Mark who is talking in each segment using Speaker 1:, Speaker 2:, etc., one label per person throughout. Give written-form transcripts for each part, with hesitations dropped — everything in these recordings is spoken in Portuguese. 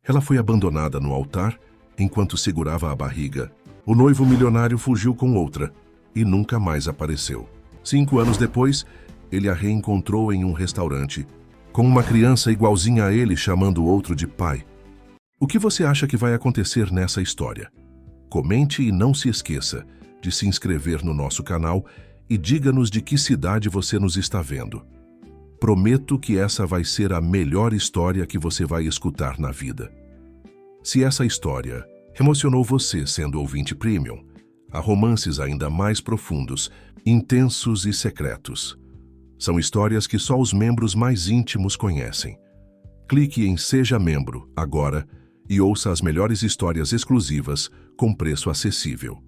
Speaker 1: Ela foi abandonada no altar enquanto segurava a barriga. O noivo milionário fugiu com outra e nunca mais apareceu. 5 anos depois, ele a reencontrou em um restaurante, com uma criança igualzinha a ele chamando o outro de pai. O que você acha que vai acontecer nessa história? Comente e não se esqueça de se inscrever no nosso canal e diga-nos de que cidade você nos está vendo. Prometo que essa vai ser a melhor história que você vai escutar na vida. Se essa história emocionou você sendo ouvinte premium, há romances ainda mais profundos, intensos e secretos. São histórias que só os membros mais íntimos conhecem. Clique em Seja Membro agora e ouça as melhores histórias exclusivas com preço acessível.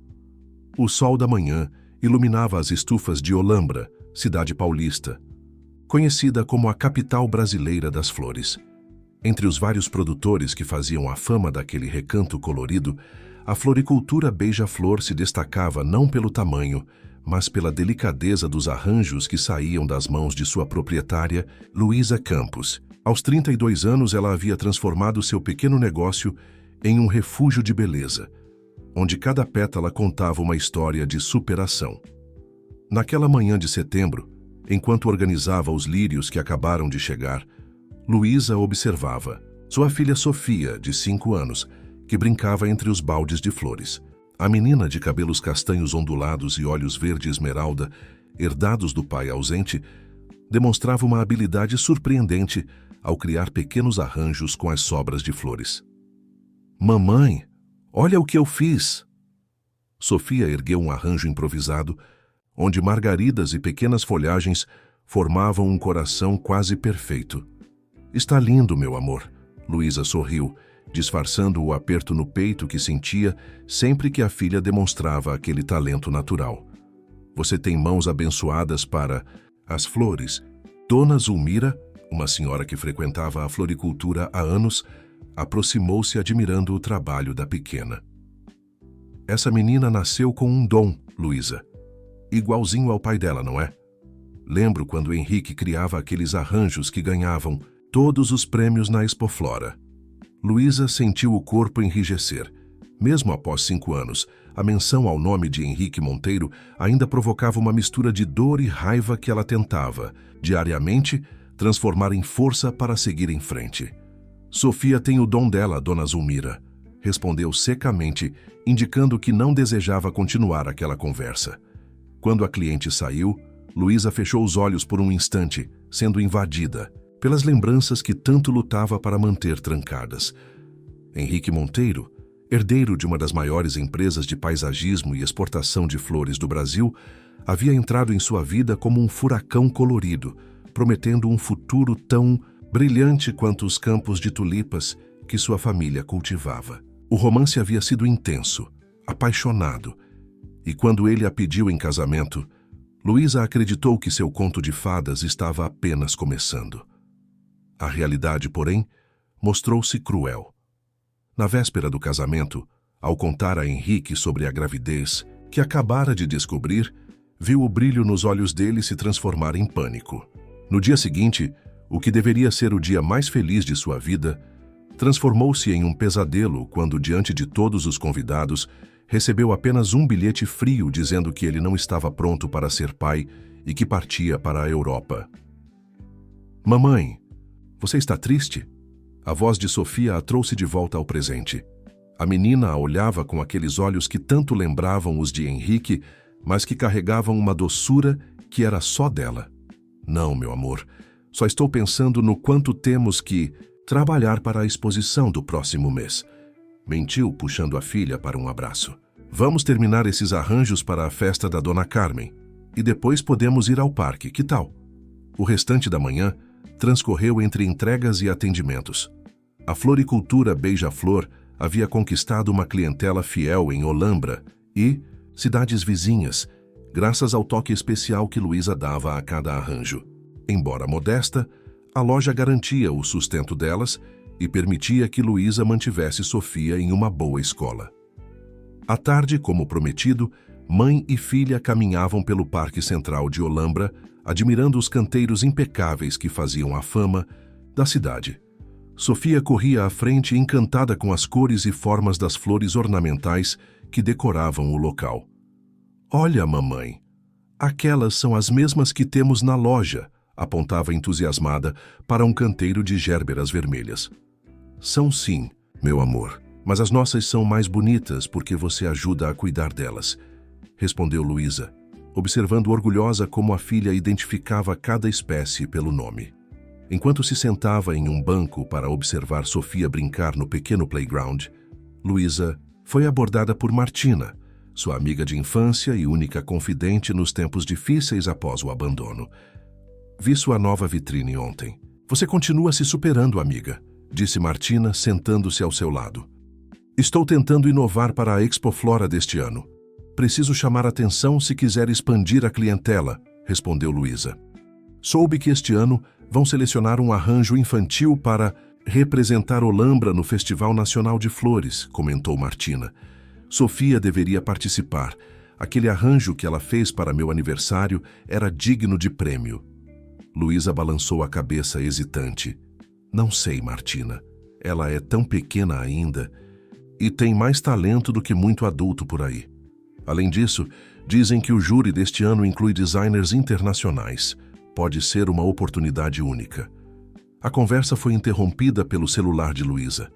Speaker 1: O sol da manhã iluminava as estufas de Olambra, cidade paulista, conhecida como a capital brasileira das flores. Entre os vários produtores que faziam a fama daquele recanto colorido, a floricultura Beija-Flor se destacava não pelo tamanho, mas pela delicadeza dos arranjos que saíam das mãos de sua proprietária, Luísa Campos. Aos 32 anos, ela havia transformado seu pequeno negócio em um refúgio de beleza, onde cada pétala contava uma história de superação. Naquela manhã de setembro, enquanto organizava os lírios que acabaram de chegar, Luísa observava sua filha Sofia, de 5 anos, que brincava entre os baldes de flores. A menina, de cabelos castanhos ondulados e olhos verde esmeralda, herdados do pai ausente, demonstrava uma habilidade surpreendente ao criar pequenos arranjos com as sobras de flores. "Mamãe, olha o que eu fiz!" Sofia ergueu um arranjo improvisado, onde margaridas e pequenas folhagens formavam um coração quase perfeito. "Está lindo, meu amor," Luísa sorriu, disfarçando o aperto no peito que sentia sempre que a filha demonstrava aquele talento natural. "Você tem mãos abençoadas para as flores." Dona Zulmira, uma senhora que frequentava a floricultura há anos, aproximou-se admirando o trabalho da pequena. "Essa menina nasceu com um dom, Luísa. Igualzinho ao pai dela, não é? Lembro quando Henrique criava aqueles arranjos que ganhavam todos os prêmios na Expoflora." Luísa sentiu o corpo enrijecer. Mesmo após 5 anos, a menção ao nome de Henrique Monteiro ainda provocava uma mistura de dor e raiva que ela tentava, diariamente, transformar em força para seguir em frente. "Sofia tem o dom dela, Dona Zulmira," respondeu secamente, indicando que não desejava continuar aquela conversa. Quando a cliente saiu, Luísa fechou os olhos por um instante, sendo invadida pelas lembranças que tanto lutava para manter trancadas. Henrique Monteiro, herdeiro de uma das maiores empresas de paisagismo e exportação de flores do Brasil, havia entrado em sua vida como um furacão colorido, prometendo um futuro tão brilhante quanto os campos de tulipas que sua família cultivava. O romance havia sido intenso, apaixonado, e quando ele a pediu em casamento, Luísa acreditou que seu conto de fadas estava apenas começando. A realidade, porém, mostrou-se cruel. Na véspera do casamento, ao contar a Henrique sobre a gravidez que acabara de descobrir, viu o brilho nos olhos dele se transformar em pânico. No dia seguinte, o que deveria ser o dia mais feliz de sua vida, transformou-se em um pesadelo quando, diante de todos os convidados, recebeu apenas um bilhete frio dizendo que ele não estava pronto para ser pai e que partia para a Europa. "Mamãe, você está triste?" A voz de Sofia a trouxe de volta ao presente. A menina a olhava com aqueles olhos que tanto lembravam os de Henrique, mas que carregavam uma doçura que era só dela. "Não, meu amor, só estou pensando no quanto temos que trabalhar para a exposição do próximo mês," mentiu, puxando a filha para um abraço. "Vamos terminar esses arranjos para a festa da Dona Carmen e depois podemos ir ao parque, que tal?" O restante da manhã transcorreu entre entregas e atendimentos. A floricultura Beija-Flor havia conquistado uma clientela fiel em Olambra e cidades vizinhas, graças ao toque especial que Luísa dava a cada arranjo. Embora modesta, a loja garantia o sustento delas e permitia que Luísa mantivesse Sofia em uma boa escola. À tarde, como prometido, mãe e filha caminhavam pelo Parque Central de Olambra, admirando os canteiros impecáveis que faziam a fama da cidade. Sofia corria à frente encantada com as cores e formas das flores ornamentais que decoravam o local. "Olha, mamãe, aquelas são as mesmas que temos na loja", apontava entusiasmada para um canteiro de gérberas vermelhas. "São sim, meu amor, mas as nossas são mais bonitas porque você ajuda a cuidar delas", respondeu Luísa, observando orgulhosa como a filha identificava cada espécie pelo nome. Enquanto se sentava em um banco para observar Sofia brincar no pequeno playground, Luísa foi abordada por Martina, sua amiga de infância e única confidente nos tempos difíceis após o abandono. "Vi sua nova vitrine ontem. Você continua se superando, amiga", disse Martina, sentando-se ao seu lado. "Estou tentando inovar para a Expoflora deste ano. Preciso chamar atenção se quiser expandir a clientela", respondeu Luísa. "Soube que este ano vão selecionar um arranjo infantil para representar Olambra no Festival Nacional de Flores", comentou Martina. "Sofia deveria participar. Aquele arranjo que ela fez para meu aniversário era digno de prêmio." Luísa balançou a cabeça hesitante. "Não sei, Martina. Ela é tão pequena ainda e tem mais talento do que muito adulto por aí. Além disso, dizem que o júri deste ano inclui designers internacionais. Pode ser uma oportunidade única." A conversa foi interrompida pelo celular de Luísa.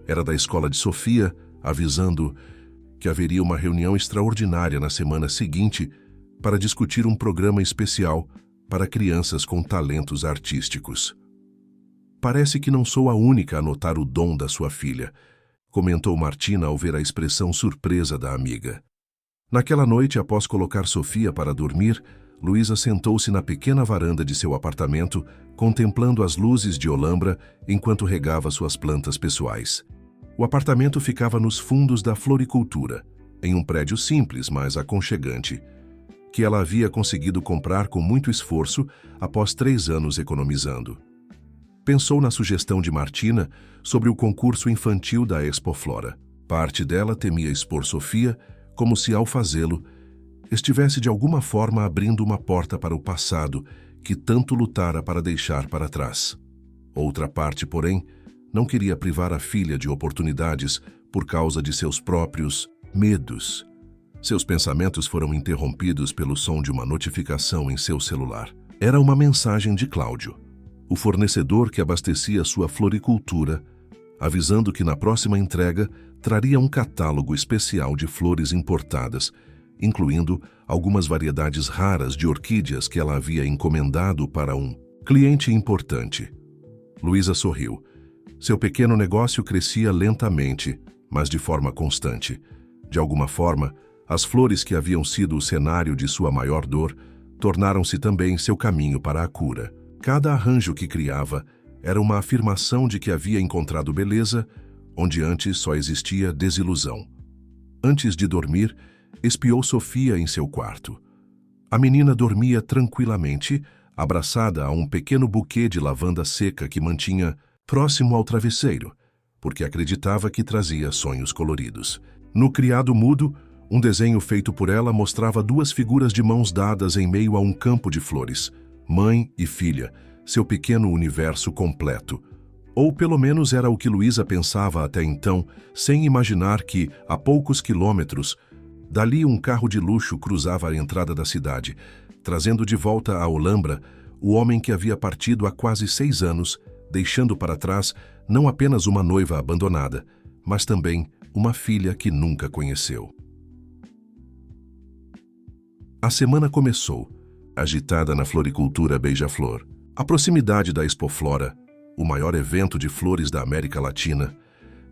Speaker 1: Era da escola de Sofia, avisando que haveria uma reunião extraordinária na semana seguinte para discutir um programa especial para crianças com talentos artísticos. "Parece que não sou a única a notar o dom da sua filha", comentou Martina ao ver a expressão surpresa da amiga. Naquela noite, após colocar Sofia para dormir, Luísa sentou-se na pequena varanda de seu apartamento, contemplando as luzes de Olambra enquanto regava suas plantas pessoais. O apartamento ficava nos fundos da floricultura, em um prédio simples, mas aconchegante, que ela havia conseguido comprar com muito esforço após 3 anos economizando. Pensou na sugestão de Martina sobre o concurso infantil da Expoflora. Parte dela temia expor Sofia, como se, ao fazê-lo, estivesse de alguma forma abrindo uma porta para o passado que tanto lutara para deixar para trás. Outra parte, porém, não queria privar a filha de oportunidades por causa de seus próprios medos. Seus pensamentos foram interrompidos pelo som de uma notificação em seu celular. Era uma mensagem de Cláudio, o fornecedor que abastecia sua floricultura, avisando que na próxima entrega traria um catálogo especial de flores importadas, incluindo algumas variedades raras de orquídeas que ela havia encomendado para um cliente importante. Luísa sorriu. Seu pequeno negócio crescia lentamente, mas de forma constante. De alguma forma, as flores que haviam sido o cenário de sua maior dor tornaram-se também seu caminho para a cura. Cada arranjo que criava era uma afirmação de que havia encontrado beleza onde antes só existia desilusão. Antes de dormir, espiou Sofia em seu quarto. A menina dormia tranquilamente, abraçada a um pequeno buquê de lavanda seca que mantinha próximo ao travesseiro, porque acreditava que trazia sonhos coloridos. No criado mudo, um desenho feito por ela mostrava 2 figuras de mãos dadas em meio a um campo de flores, mãe e filha, seu pequeno universo completo. Ou pelo menos era o que Luísa pensava até então, sem imaginar que, a poucos quilômetros, dali um carro de luxo cruzava a entrada da cidade, trazendo de volta a Olambra o homem que havia partido há quase 6 anos, deixando para trás não apenas uma noiva abandonada, mas também uma filha que nunca conheceu. A semana começou, agitada na floricultura Beija-Flor. A proximidade da Expoflora, o maior evento de flores da América Latina,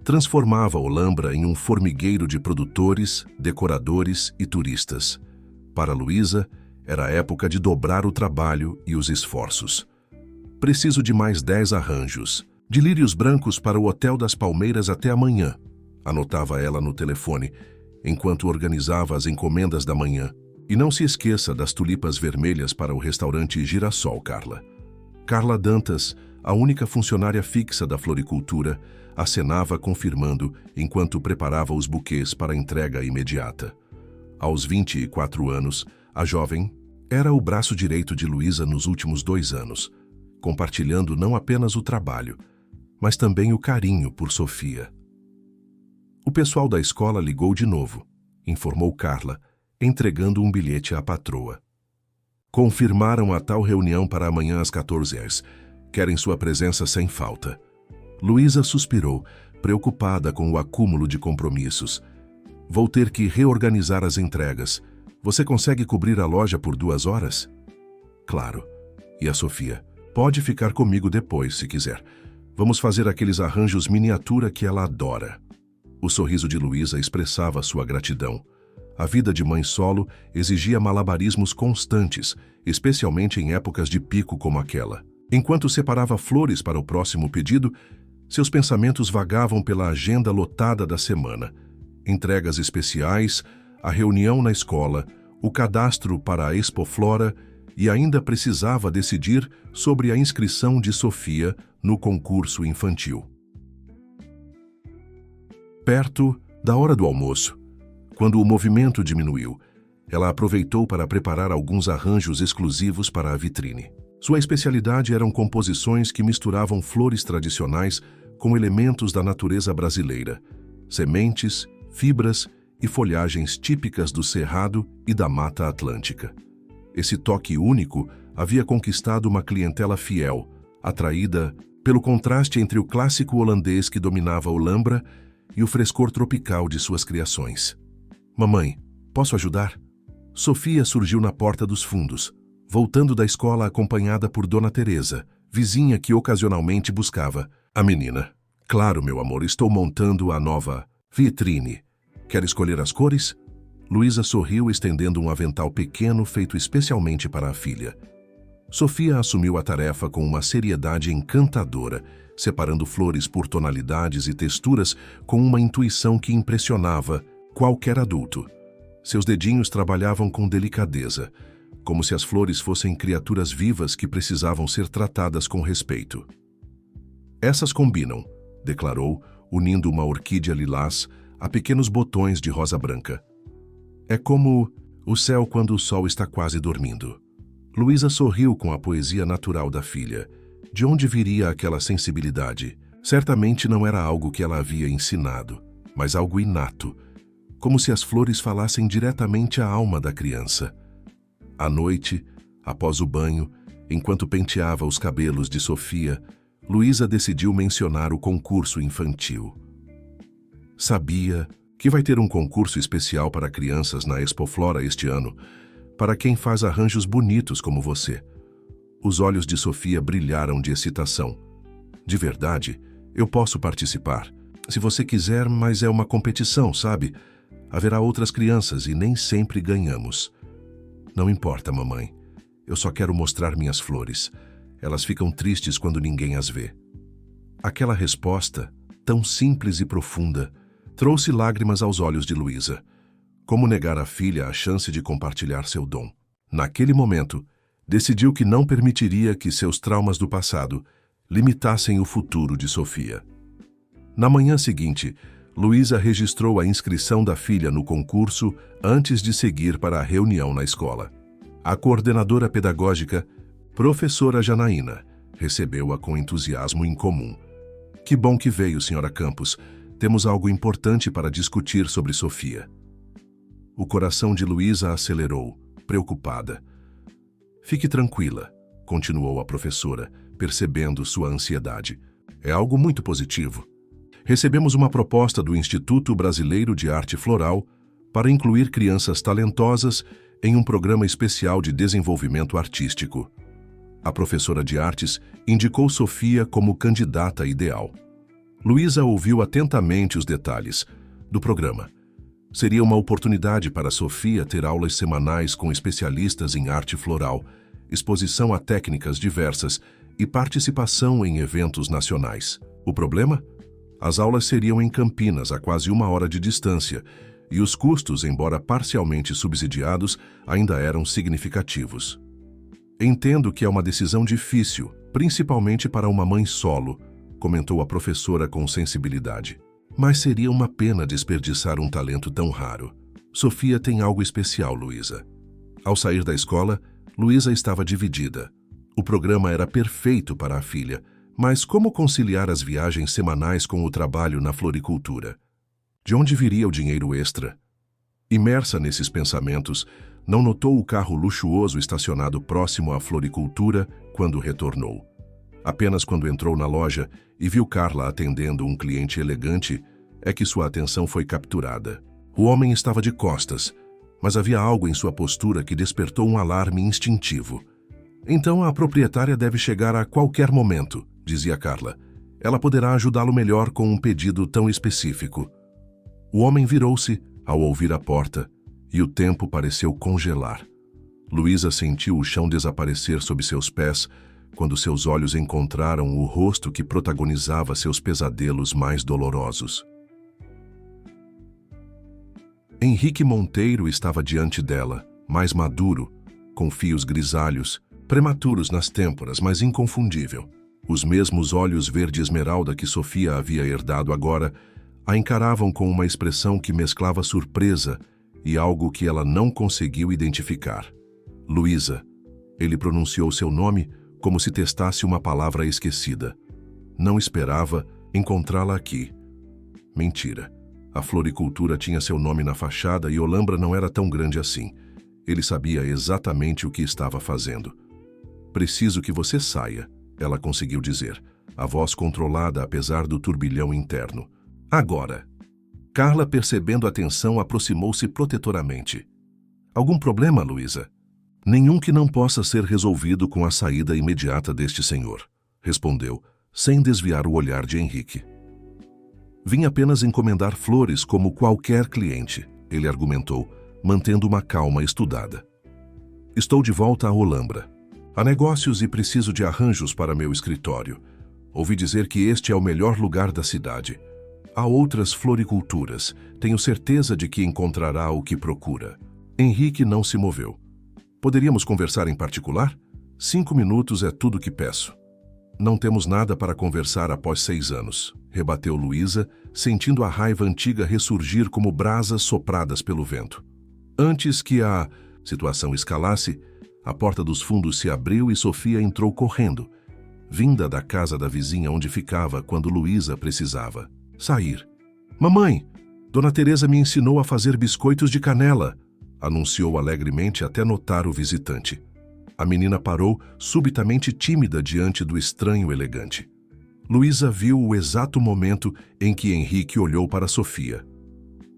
Speaker 1: transformava Olambra em um formigueiro de produtores, decoradores e turistas. Para Luísa, era a época de dobrar o trabalho e os esforços. "Preciso de mais 10 arranjos. De lírios brancos para o Hotel das Palmeiras até amanhã", anotava ela no telefone, enquanto organizava as encomendas da manhã. "E não se esqueça das tulipas vermelhas para o restaurante Girassol, Carla." Carla Dantas, a única funcionária fixa da floricultura, acenava confirmando enquanto preparava os buquês para entrega imediata. Aos 24 anos, a jovem era o braço direito de Luísa nos últimos 2 anos, compartilhando não apenas o trabalho, mas também o carinho por Sofia. O pessoal da escola ligou de novo, informou Carla, entregando um bilhete à patroa. Confirmaram a tal reunião para amanhã às 14 horas. Querem sua presença sem falta. Luísa suspirou, preocupada com o acúmulo de compromissos. Vou ter que reorganizar as entregas. Você consegue cobrir a loja por 2 horas? Claro. E a Sofia? Pode ficar comigo depois, se quiser. Vamos fazer aqueles arranjos miniatura que ela adora. O sorriso de Luísa expressava sua gratidão. A vida de mãe solo exigia malabarismos constantes, especialmente em épocas de pico como aquela. Enquanto separava flores para o próximo pedido, seus pensamentos vagavam pela agenda lotada da semana. Entregas especiais, a reunião na escola, o cadastro para a Expoflora e ainda precisava decidir sobre a inscrição de Sofia no concurso infantil. Perto da hora do almoço, quando o movimento diminuiu, ela aproveitou para preparar alguns arranjos exclusivos para a vitrine. Sua especialidade eram composições que misturavam flores tradicionais com elementos da natureza brasileira, sementes, fibras e folhagens típicas do Cerrado e da Mata Atlântica. Esse toque único havia conquistado uma clientela fiel, atraída pelo contraste entre o clássico holandês que dominava a Olambra e o frescor tropical de suas criações. Mamãe, posso ajudar? Sofia surgiu na porta dos fundos, voltando da escola acompanhada por Dona Teresa, vizinha que ocasionalmente buscava a menina. Claro, meu amor, estou montando a nova vitrine. Quer escolher as cores? Luísa sorriu, estendendo um avental pequeno feito especialmente para a filha. Sofia assumiu a tarefa com uma seriedade encantadora, separando flores por tonalidades e texturas com uma intuição que impressionava qualquer adulto. Seus dedinhos trabalhavam com delicadeza, como se as flores fossem criaturas vivas que precisavam ser tratadas com respeito. Essas combinam, declarou, unindo uma orquídea lilás a pequenos botões de rosa branca. É como o céu quando o sol está quase dormindo. Luísa sorriu com a poesia natural da filha. De onde viria aquela sensibilidade? Certamente não era algo que ela havia ensinado, mas algo inato, como se as flores falassem diretamente à alma da criança. À noite, após o banho, enquanto penteava os cabelos de Sofia, Luísa decidiu mencionar o concurso infantil. Sabia que vai ter um concurso especial para crianças na Expoflora este ano, para quem faz arranjos bonitos como você. Os olhos de Sofia brilharam de excitação. De verdade, eu posso participar. Se você quiser, mas é uma competição, sabe? Haverá outras crianças e nem sempre ganhamos. Não importa, mamãe. Eu só quero mostrar minhas flores. Elas ficam tristes quando ninguém as vê. Aquela resposta, tão simples e profunda, trouxe lágrimas aos olhos de Luísa. Como negar à filha a chance de compartilhar seu dom? Naquele momento, decidiu que não permitiria que seus traumas do passado limitassem o futuro de Sofia. Na manhã seguinte, Luísa registrou a inscrição da filha no concurso antes de seguir para a reunião na escola. A coordenadora pedagógica, professora Janaína, recebeu-a com entusiasmo incomum. Que bom que veio, senhora Campos. Temos algo importante para discutir sobre Sofia. O coração de Luísa acelerou, preocupada. Fique tranquila, continuou a professora, percebendo sua ansiedade. É algo muito positivo. Recebemos uma proposta do Instituto Brasileiro de Arte Floral para incluir crianças talentosas em um programa especial de desenvolvimento artístico. A professora de artes indicou Sofia como candidata ideal. Luísa ouviu atentamente os detalhes do programa. Seria uma oportunidade para Sofia ter aulas semanais com especialistas em arte floral, exposição a técnicas diversas e participação em eventos nacionais. O problema? As aulas seriam em Campinas, a quase 1 hora de distância, e os custos, embora parcialmente subsidiados, ainda eram significativos. Entendo que é uma decisão difícil, principalmente para uma mãe solo, comentou a professora com sensibilidade. Mas seria uma pena desperdiçar um talento tão raro. Sofia tem algo especial, Luísa. Ao sair da escola, Luísa estava dividida. O programa era perfeito para a filha, Mas como conciliar as viagens semanais com o trabalho na floricultura? De onde viria o dinheiro extra? Imersa nesses pensamentos, não notou o carro luxuoso estacionado próximo à floricultura quando retornou. Apenas quando entrou na loja e viu Carla atendendo um cliente elegante, é que sua atenção foi capturada. O homem estava de costas, mas havia algo em sua postura que despertou um alarme instintivo. Então a proprietária deve chegar a qualquer momento, dizia Carla. Ela poderá ajudá-lo melhor com um pedido tão específico. O homem virou-se ao ouvir a porta e o tempo pareceu congelar. Luísa sentiu o chão desaparecer sob seus pés quando seus olhos encontraram o rosto que protagonizava seus pesadelos mais dolorosos. Henrique Monteiro estava diante dela, mais maduro, com fios grisalhos, prematuros nas têmporas, mas inconfundível. Os mesmos olhos verde esmeralda que Sofia havia herdado agora a encaravam com uma expressão que mesclava surpresa e algo que ela não conseguiu identificar. Luísa. Ele pronunciou seu nome como se testasse uma palavra esquecida. Não esperava encontrá-la aqui. Mentira. A floricultura tinha seu nome na fachada e Olambra não era tão grande assim. Ele sabia exatamente o que estava fazendo. Preciso que você saia, ela conseguiu dizer, a voz controlada apesar do turbilhão interno. Agora. Carla, percebendo a tensão, aproximou-se protetoramente. Algum problema, Luísa? Nenhum que não possa ser resolvido com a saída imediata deste senhor, respondeu, sem desviar o olhar de Henrique. Vim apenas encomendar flores como qualquer cliente, ele argumentou, mantendo uma calma estudada. Estou de volta a Olambra. Há negócios e preciso de arranjos para meu escritório. Ouvi dizer que este é o melhor lugar da cidade. Há outras floriculturas. Tenho certeza de que encontrará o que procura. Henrique não se moveu. Poderíamos conversar em particular? 5 minutos é tudo que peço. Não temos nada para conversar após 6 anos, rebateu Luísa, sentindo a raiva antiga ressurgir como brasas sopradas pelo vento. Antes que a situação escalasse, a porta dos fundos se abriu e Sofia entrou correndo, vinda da casa da vizinha onde ficava quando Luísa precisava sair. Mamãe, Dona Teresa me ensinou a fazer biscoitos de canela, anunciou alegremente até notar o visitante. A menina parou, subitamente tímida diante do estranho elegante. Luísa viu o exato momento em que Henrique olhou para Sofia.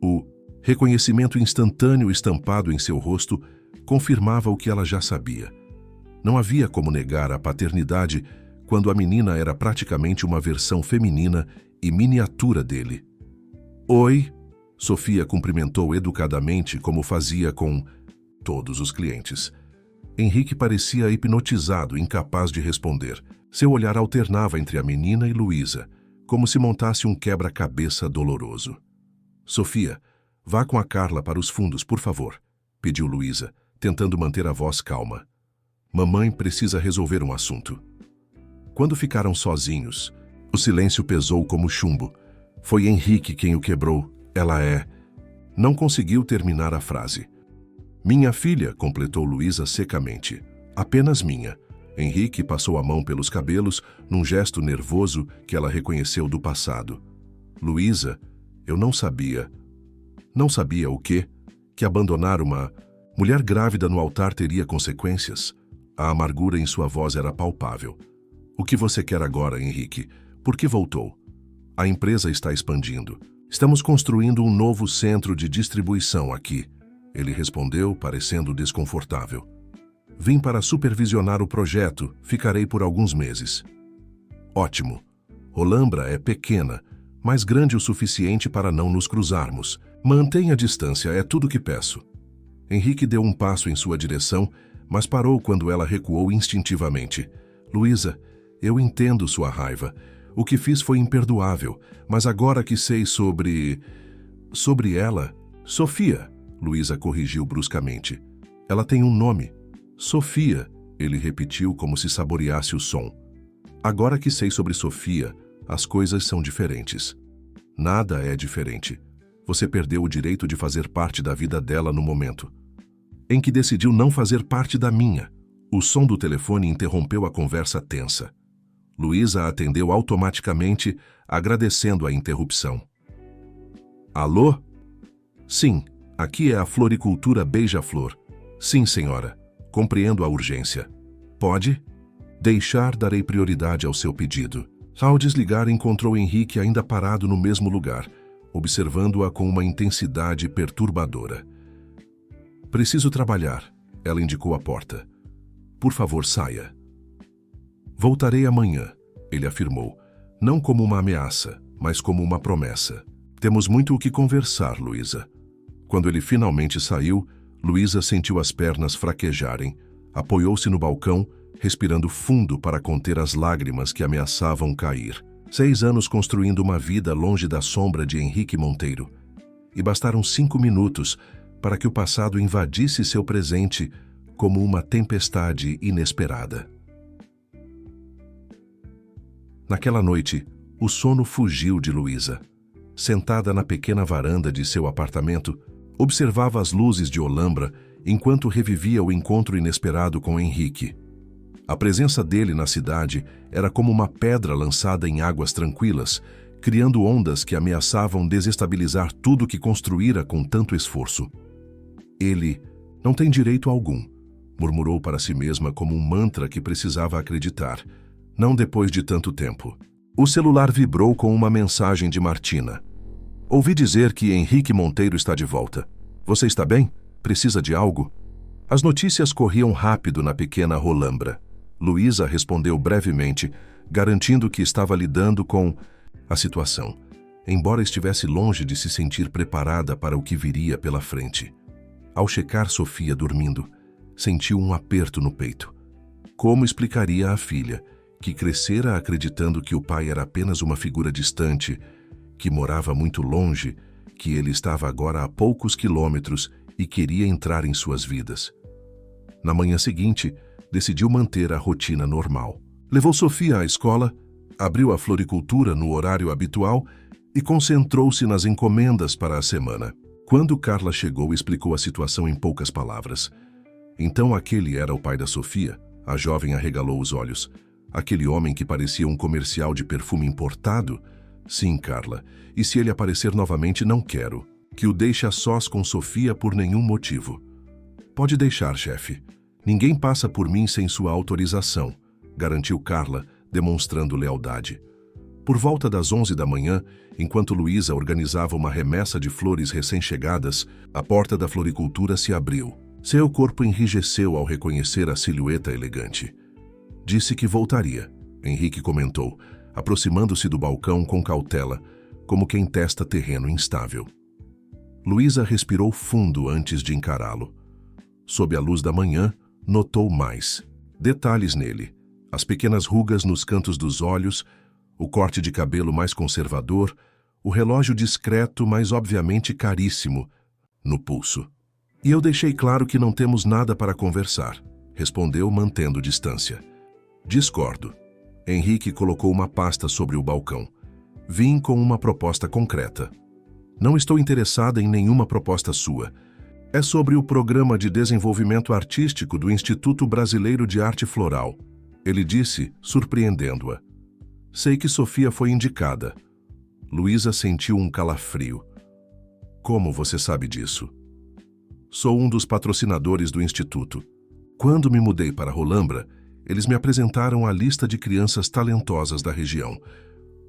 Speaker 1: O reconhecimento instantâneo estampado em seu rosto confirmava o que ela já sabia. Não havia como negar a paternidade quando a menina era praticamente uma versão feminina e miniatura dele. Oi, Sofia cumprimentou educadamente como fazia com todos os clientes. Henrique parecia hipnotizado, incapaz de responder. Seu olhar alternava entre a menina e Luísa, como se montasse um quebra-cabeça doloroso. Sofia, vá com a Carla para os fundos, por favor, pediu Luísa, tentando manter a voz calma. Mamãe precisa resolver um assunto. Quando ficaram sozinhos, o silêncio pesou como chumbo. Foi Henrique quem o quebrou. Ela é... Não conseguiu terminar a frase. Minha filha, completou Luísa secamente. Apenas minha. Henrique passou a mão pelos cabelos, num gesto nervoso que ela reconheceu do passado. Luísa, eu não sabia. Não sabia o quê? Que abandonar uma mulher grávida no altar teria consequências? A amargura em sua voz era palpável. O que você quer agora, Henrique? Por que voltou? A empresa está expandindo. Estamos construindo um novo centro de distribuição aqui. Ele respondeu, parecendo desconfortável. Vim para supervisionar o projeto, ficarei por alguns meses. Ótimo. Olambra é pequena, mas grande o suficiente para não nos cruzarmos. Mantenha a distância, é tudo que peço. Henrique deu um passo em sua direção, mas parou quando ela recuou instintivamente. Luísa, eu entendo sua raiva. O que fiz foi imperdoável, mas agora que sei sobre ela... Sofia, Luísa corrigiu bruscamente. Ela tem um nome. Sofia, ele repetiu como se saboreasse o som. Agora que sei sobre Sofia, as coisas são diferentes. Nada é diferente. Você perdeu o direito de fazer parte da vida dela no momento em que decidiu não fazer parte da minha. O som do telefone interrompeu a conversa tensa. Luísa atendeu automaticamente, agradecendo a interrupção. Alô? Sim, aqui é a Floricultura Beija-Flor. Sim, senhora. Compreendo a urgência. Pode? Deixar, darei prioridade ao seu pedido. Ao desligar, encontrou Henrique ainda parado no mesmo lugar, observando-a com uma intensidade perturbadora. Preciso trabalhar, ela indicou a porta. Por favor, saia. Voltarei amanhã, ele afirmou, não como uma ameaça, mas como uma promessa. Temos muito o que conversar, Luísa. Quando ele finalmente saiu, Luísa sentiu as pernas fraquejarem, apoiou-se no balcão, respirando fundo para conter as lágrimas que ameaçavam cair. 6 anos construindo uma vida longe da sombra de Henrique Monteiro. E bastaram 5 minutos para que o passado invadisse seu presente como uma tempestade inesperada. Naquela noite, o sono fugiu de Luísa. Sentada na pequena varanda de seu apartamento, observava as luzes de Olambra enquanto revivia o encontro inesperado com Henrique. A presença dele na cidade era como uma pedra lançada em águas tranquilas, criando ondas que ameaçavam desestabilizar tudo que construíra com tanto esforço. Ele não tem direito algum, murmurou para si mesma como um mantra que precisava acreditar, não depois de tanto tempo. O celular vibrou com uma mensagem de Martina. Ouvi dizer que Henrique Monteiro está de volta. Você está bem? Precisa de algo? As notícias corriam rápido na pequena Rolambra. Luísa respondeu brevemente, garantindo que estava lidando com a situação, embora estivesse longe de se sentir preparada para o que viria pela frente. Ao checar Sofia dormindo, sentiu um aperto no peito. Como explicaria à filha, que crescera acreditando que o pai era apenas uma figura distante, que morava muito longe, que ele estava agora a poucos quilômetros e queria entrar em suas vidas? Na manhã seguinte, decidiu manter a rotina normal. Levou Sofia à escola, abriu a floricultura no horário habitual e concentrou-se nas encomendas para a semana. Quando Carla chegou, explicou a situação em poucas palavras. Então aquele era o pai da Sofia? A jovem arregalou os olhos. Aquele homem que parecia um comercial de perfume importado? Sim, Carla. E se ele aparecer novamente, não quero que o deixe a sós com Sofia por nenhum motivo. Pode deixar, chefe. Ninguém passa por mim sem sua autorização, garantiu Carla, demonstrando lealdade. Por volta das 11 da manhã, enquanto Luísa organizava uma remessa de flores recém-chegadas, a porta da floricultura se abriu. Seu corpo enrijeceu ao reconhecer a silhueta elegante. Disse que voltaria, Henrique comentou, aproximando-se do balcão com cautela, como quem testa terreno instável. Luísa respirou fundo antes de encará-lo. Sob a luz da manhã, notou mais detalhes nele, as pequenas rugas nos cantos dos olhos, o corte de cabelo mais conservador, o relógio discreto, mas obviamente caríssimo, no pulso. E eu deixei claro que não temos nada para conversar, respondeu mantendo distância. Discordo. Henrique colocou uma pasta sobre o balcão. Vim com uma proposta concreta. Não estou interessada em nenhuma proposta sua. É sobre o Programa de Desenvolvimento Artístico do Instituto Brasileiro de Arte Floral. Ele disse, surpreendendo-a. Sei que Sofia foi indicada. Luísa sentiu um calafrio. Como você sabe disso? Sou um dos patrocinadores do Instituto. Quando me mudei para Rolambra, eles me apresentaram a lista de crianças talentosas da região.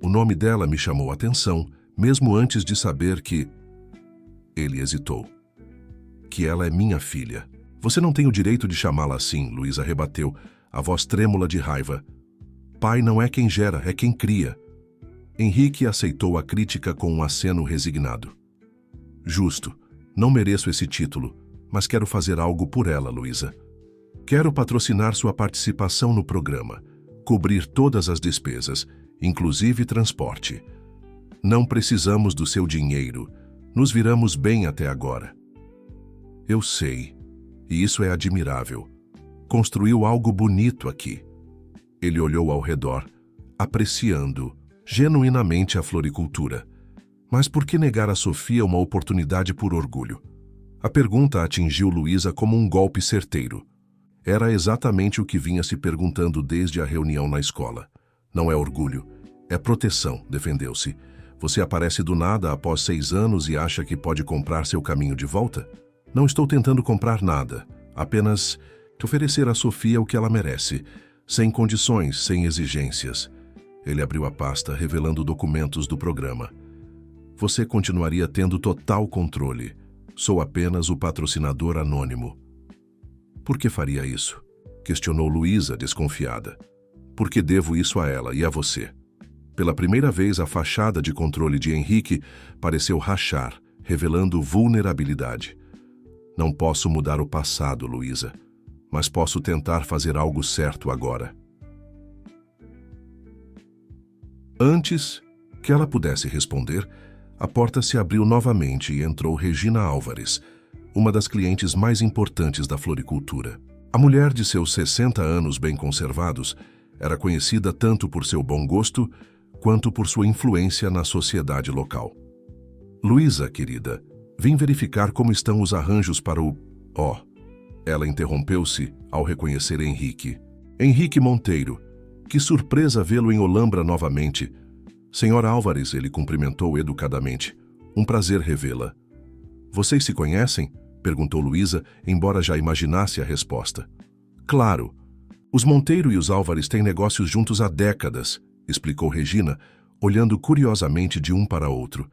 Speaker 1: O nome dela me chamou a atenção, mesmo antes de saber que... Ele hesitou. Que ela é minha filha. Você não tem o direito de chamá-la assim, Luísa rebateu, a voz trêmula de raiva. Pai não é quem gera, é quem cria. Henrique aceitou a crítica com um aceno resignado. Justo. Não mereço esse título, mas quero fazer algo por ela, Luísa. Quero patrocinar sua participação no programa, cobrir todas as despesas, inclusive transporte. Não precisamos do seu dinheiro. Nos viramos bem até agora. Eu sei, e isso é admirável. Construiu algo bonito aqui. Ele olhou ao redor, apreciando genuinamente a floricultura. Mas por que negar a Sofia uma oportunidade por orgulho? A pergunta atingiu Luísa como um golpe certeiro. Era exatamente o que vinha se perguntando desde a reunião na escola. Não é orgulho, é proteção, defendeu-se. Você aparece do nada após 6 anos e acha que pode comprar seu caminho de volta? Não estou tentando comprar nada, apenas te oferecer a Sofia o que ela merece, sem condições, sem exigências. Ele abriu a pasta, revelando documentos do programa. Você continuaria tendo total controle. Sou apenas o patrocinador anônimo. Por que faria isso? Questionou Luísa, desconfiada. Por que devo isso a ela e a você? Pela primeira vez, a fachada de controle de Henrique pareceu rachar, revelando vulnerabilidade. Não posso mudar o passado, Luísa, mas posso tentar fazer algo certo agora. Antes que ela pudesse responder, a porta se abriu novamente e entrou Regina Álvares, uma das clientes mais importantes da floricultura. A mulher de seus 60 anos bem conservados era conhecida tanto por seu bom gosto quanto por sua influência na sociedade local. Luísa, querida, vim verificar como estão os arranjos para o... Ela interrompeu-se ao reconhecer Henrique. Henrique Monteiro, que surpresa vê-lo em Olambra novamente. Senhora Álvares, ele cumprimentou educadamente. Um prazer revê-la. Vocês se conhecem? Perguntou Luísa, embora já imaginasse a resposta. Claro. Os Monteiro e os Álvares têm negócios juntos há décadas, explicou Regina, olhando curiosamente de um para outro.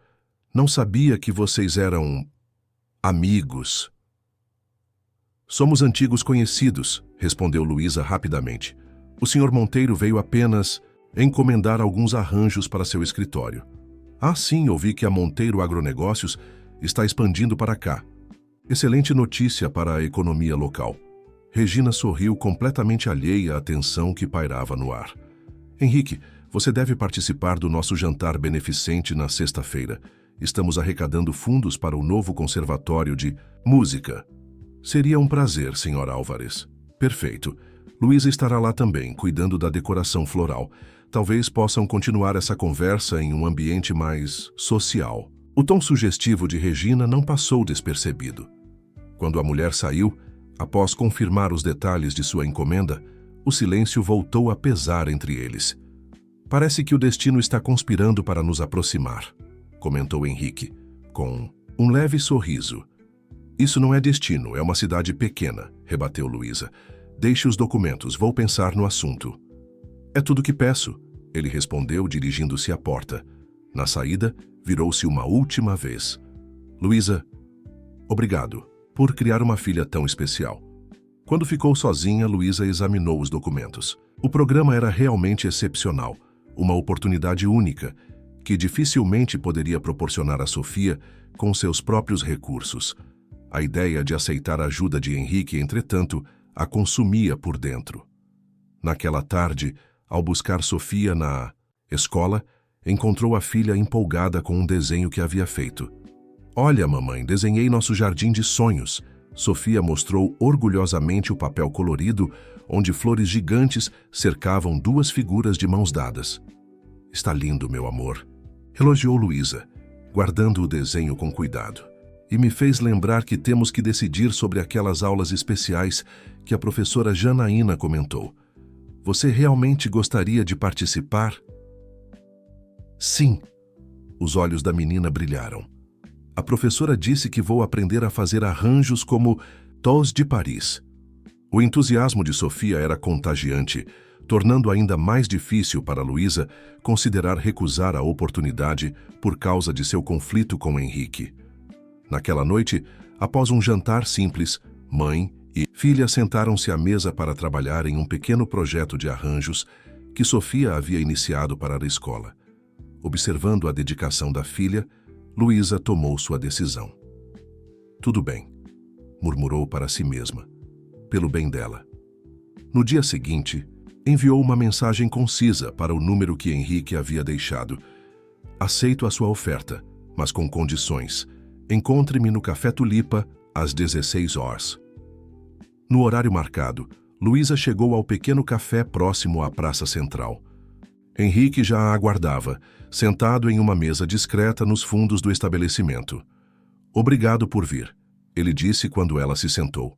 Speaker 1: Não sabia que vocês eram... amigos. Somos antigos conhecidos, respondeu Luísa rapidamente. O Sr. Monteiro veio apenas encomendar alguns arranjos para seu escritório. Ah, sim, ouvi que a Monteiro Agronegócios está expandindo para cá. Excelente notícia para a economia local. Regina sorriu, completamente alheia à tensão que pairava no ar. Henrique, você deve participar do nosso jantar beneficente na sexta-feira. Estamos arrecadando fundos para o novo conservatório de música. Seria um prazer, Sra. Álvares. Perfeito. Luísa estará lá também, cuidando da decoração floral. Talvez possam continuar essa conversa em um ambiente mais social. O tom sugestivo de Regina não passou despercebido. Quando a mulher saiu, após confirmar os detalhes de sua encomenda, o silêncio voltou a pesar entre eles. Parece que o destino está conspirando para nos aproximar, comentou Henrique, com um leve sorriso. Isso não é destino, é uma cidade pequena, rebateu Luísa. Deixe os documentos, vou pensar no assunto. É tudo que peço, ele respondeu, dirigindo-se à porta. Na saída, virou-se uma última vez. Luísa, obrigado por criar uma filha tão especial. Quando ficou sozinha, Luísa examinou os documentos. O programa era realmente excepcional, uma oportunidade única, que dificilmente poderia proporcionar a Sofia com seus próprios recursos. A ideia de aceitar a ajuda de Henrique, entretanto, a consumia por dentro. Naquela tarde, ao buscar Sofia na escola, encontrou a filha empolgada com um desenho que havia feito. Olha, mamãe, desenhei nosso jardim de sonhos. Sofia mostrou orgulhosamente o papel colorido, onde flores gigantes cercavam 2 figuras de mãos dadas. Está lindo, meu amor, elogiou Luísa, guardando o desenho com cuidado. E me fez lembrar que temos que decidir sobre aquelas aulas especiais que a professora Janaína comentou. Você realmente gostaria de participar? Sim. Os olhos da menina brilharam. A professora disse que vou aprender a fazer arranjos como Tons de Paris. O entusiasmo de Sofia era contagiante, tornando ainda mais difícil para Luísa considerar recusar a oportunidade por causa de seu conflito com Henrique. Naquela noite, após um jantar simples, mãe e filha sentaram-se à mesa para trabalhar em um pequeno projeto de arranjos que Sofia havia iniciado para a escola. Observando a dedicação da filha, Luísa tomou sua decisão. Tudo bem, murmurou para si mesma, pelo bem dela. No dia seguinte, enviou uma mensagem concisa para o número que Henrique havia deixado. Aceito a sua oferta, mas com condições. Encontre-me no Café Tulipa às 16 horas. No horário marcado, Luísa chegou ao pequeno café próximo à Praça Central. Henrique já a aguardava, sentado em uma mesa discreta nos fundos do estabelecimento. Obrigado por vir, ele disse quando ela se sentou.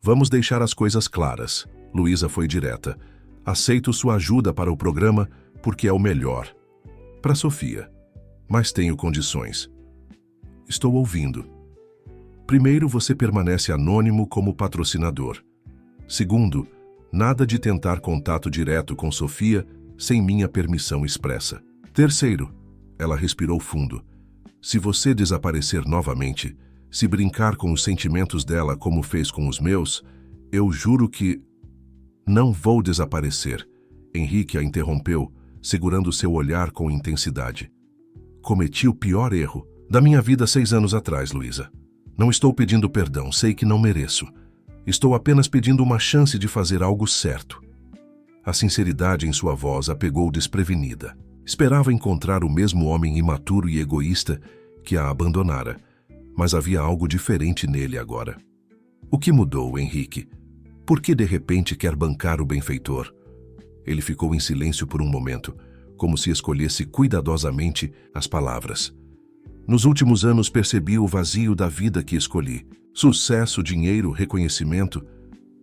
Speaker 1: Vamos deixar as coisas claras, Luísa foi direta. Aceito sua ajuda para o programa porque é o melhor. Para Sofia. Mas tenho condições. Estou ouvindo. Primeiro, você permanece anônimo como patrocinador. Segundo, nada de tentar contato direto com Sofia sem minha permissão expressa. Terceiro, ela respirou fundo. Se você desaparecer novamente, se brincar com os sentimentos dela como fez com os meus, eu juro que... Não vou desaparecer. Henrique a interrompeu, segurando seu olhar com intensidade. Cometi o pior erro da minha vida 6 anos atrás, Luísa. Não estou pedindo perdão, sei que não mereço. Estou apenas pedindo uma chance de fazer algo certo. A sinceridade em sua voz a pegou desprevenida. Esperava encontrar o mesmo homem imaturo e egoísta que a abandonara, mas havia algo diferente nele agora. O que mudou, Henrique? Por que de repente quer bancar o benfeitor? Ele ficou em silêncio por um momento, como se escolhesse cuidadosamente as palavras. Nos últimos anos percebi o vazio da vida que escolhi. Sucesso, dinheiro, reconhecimento.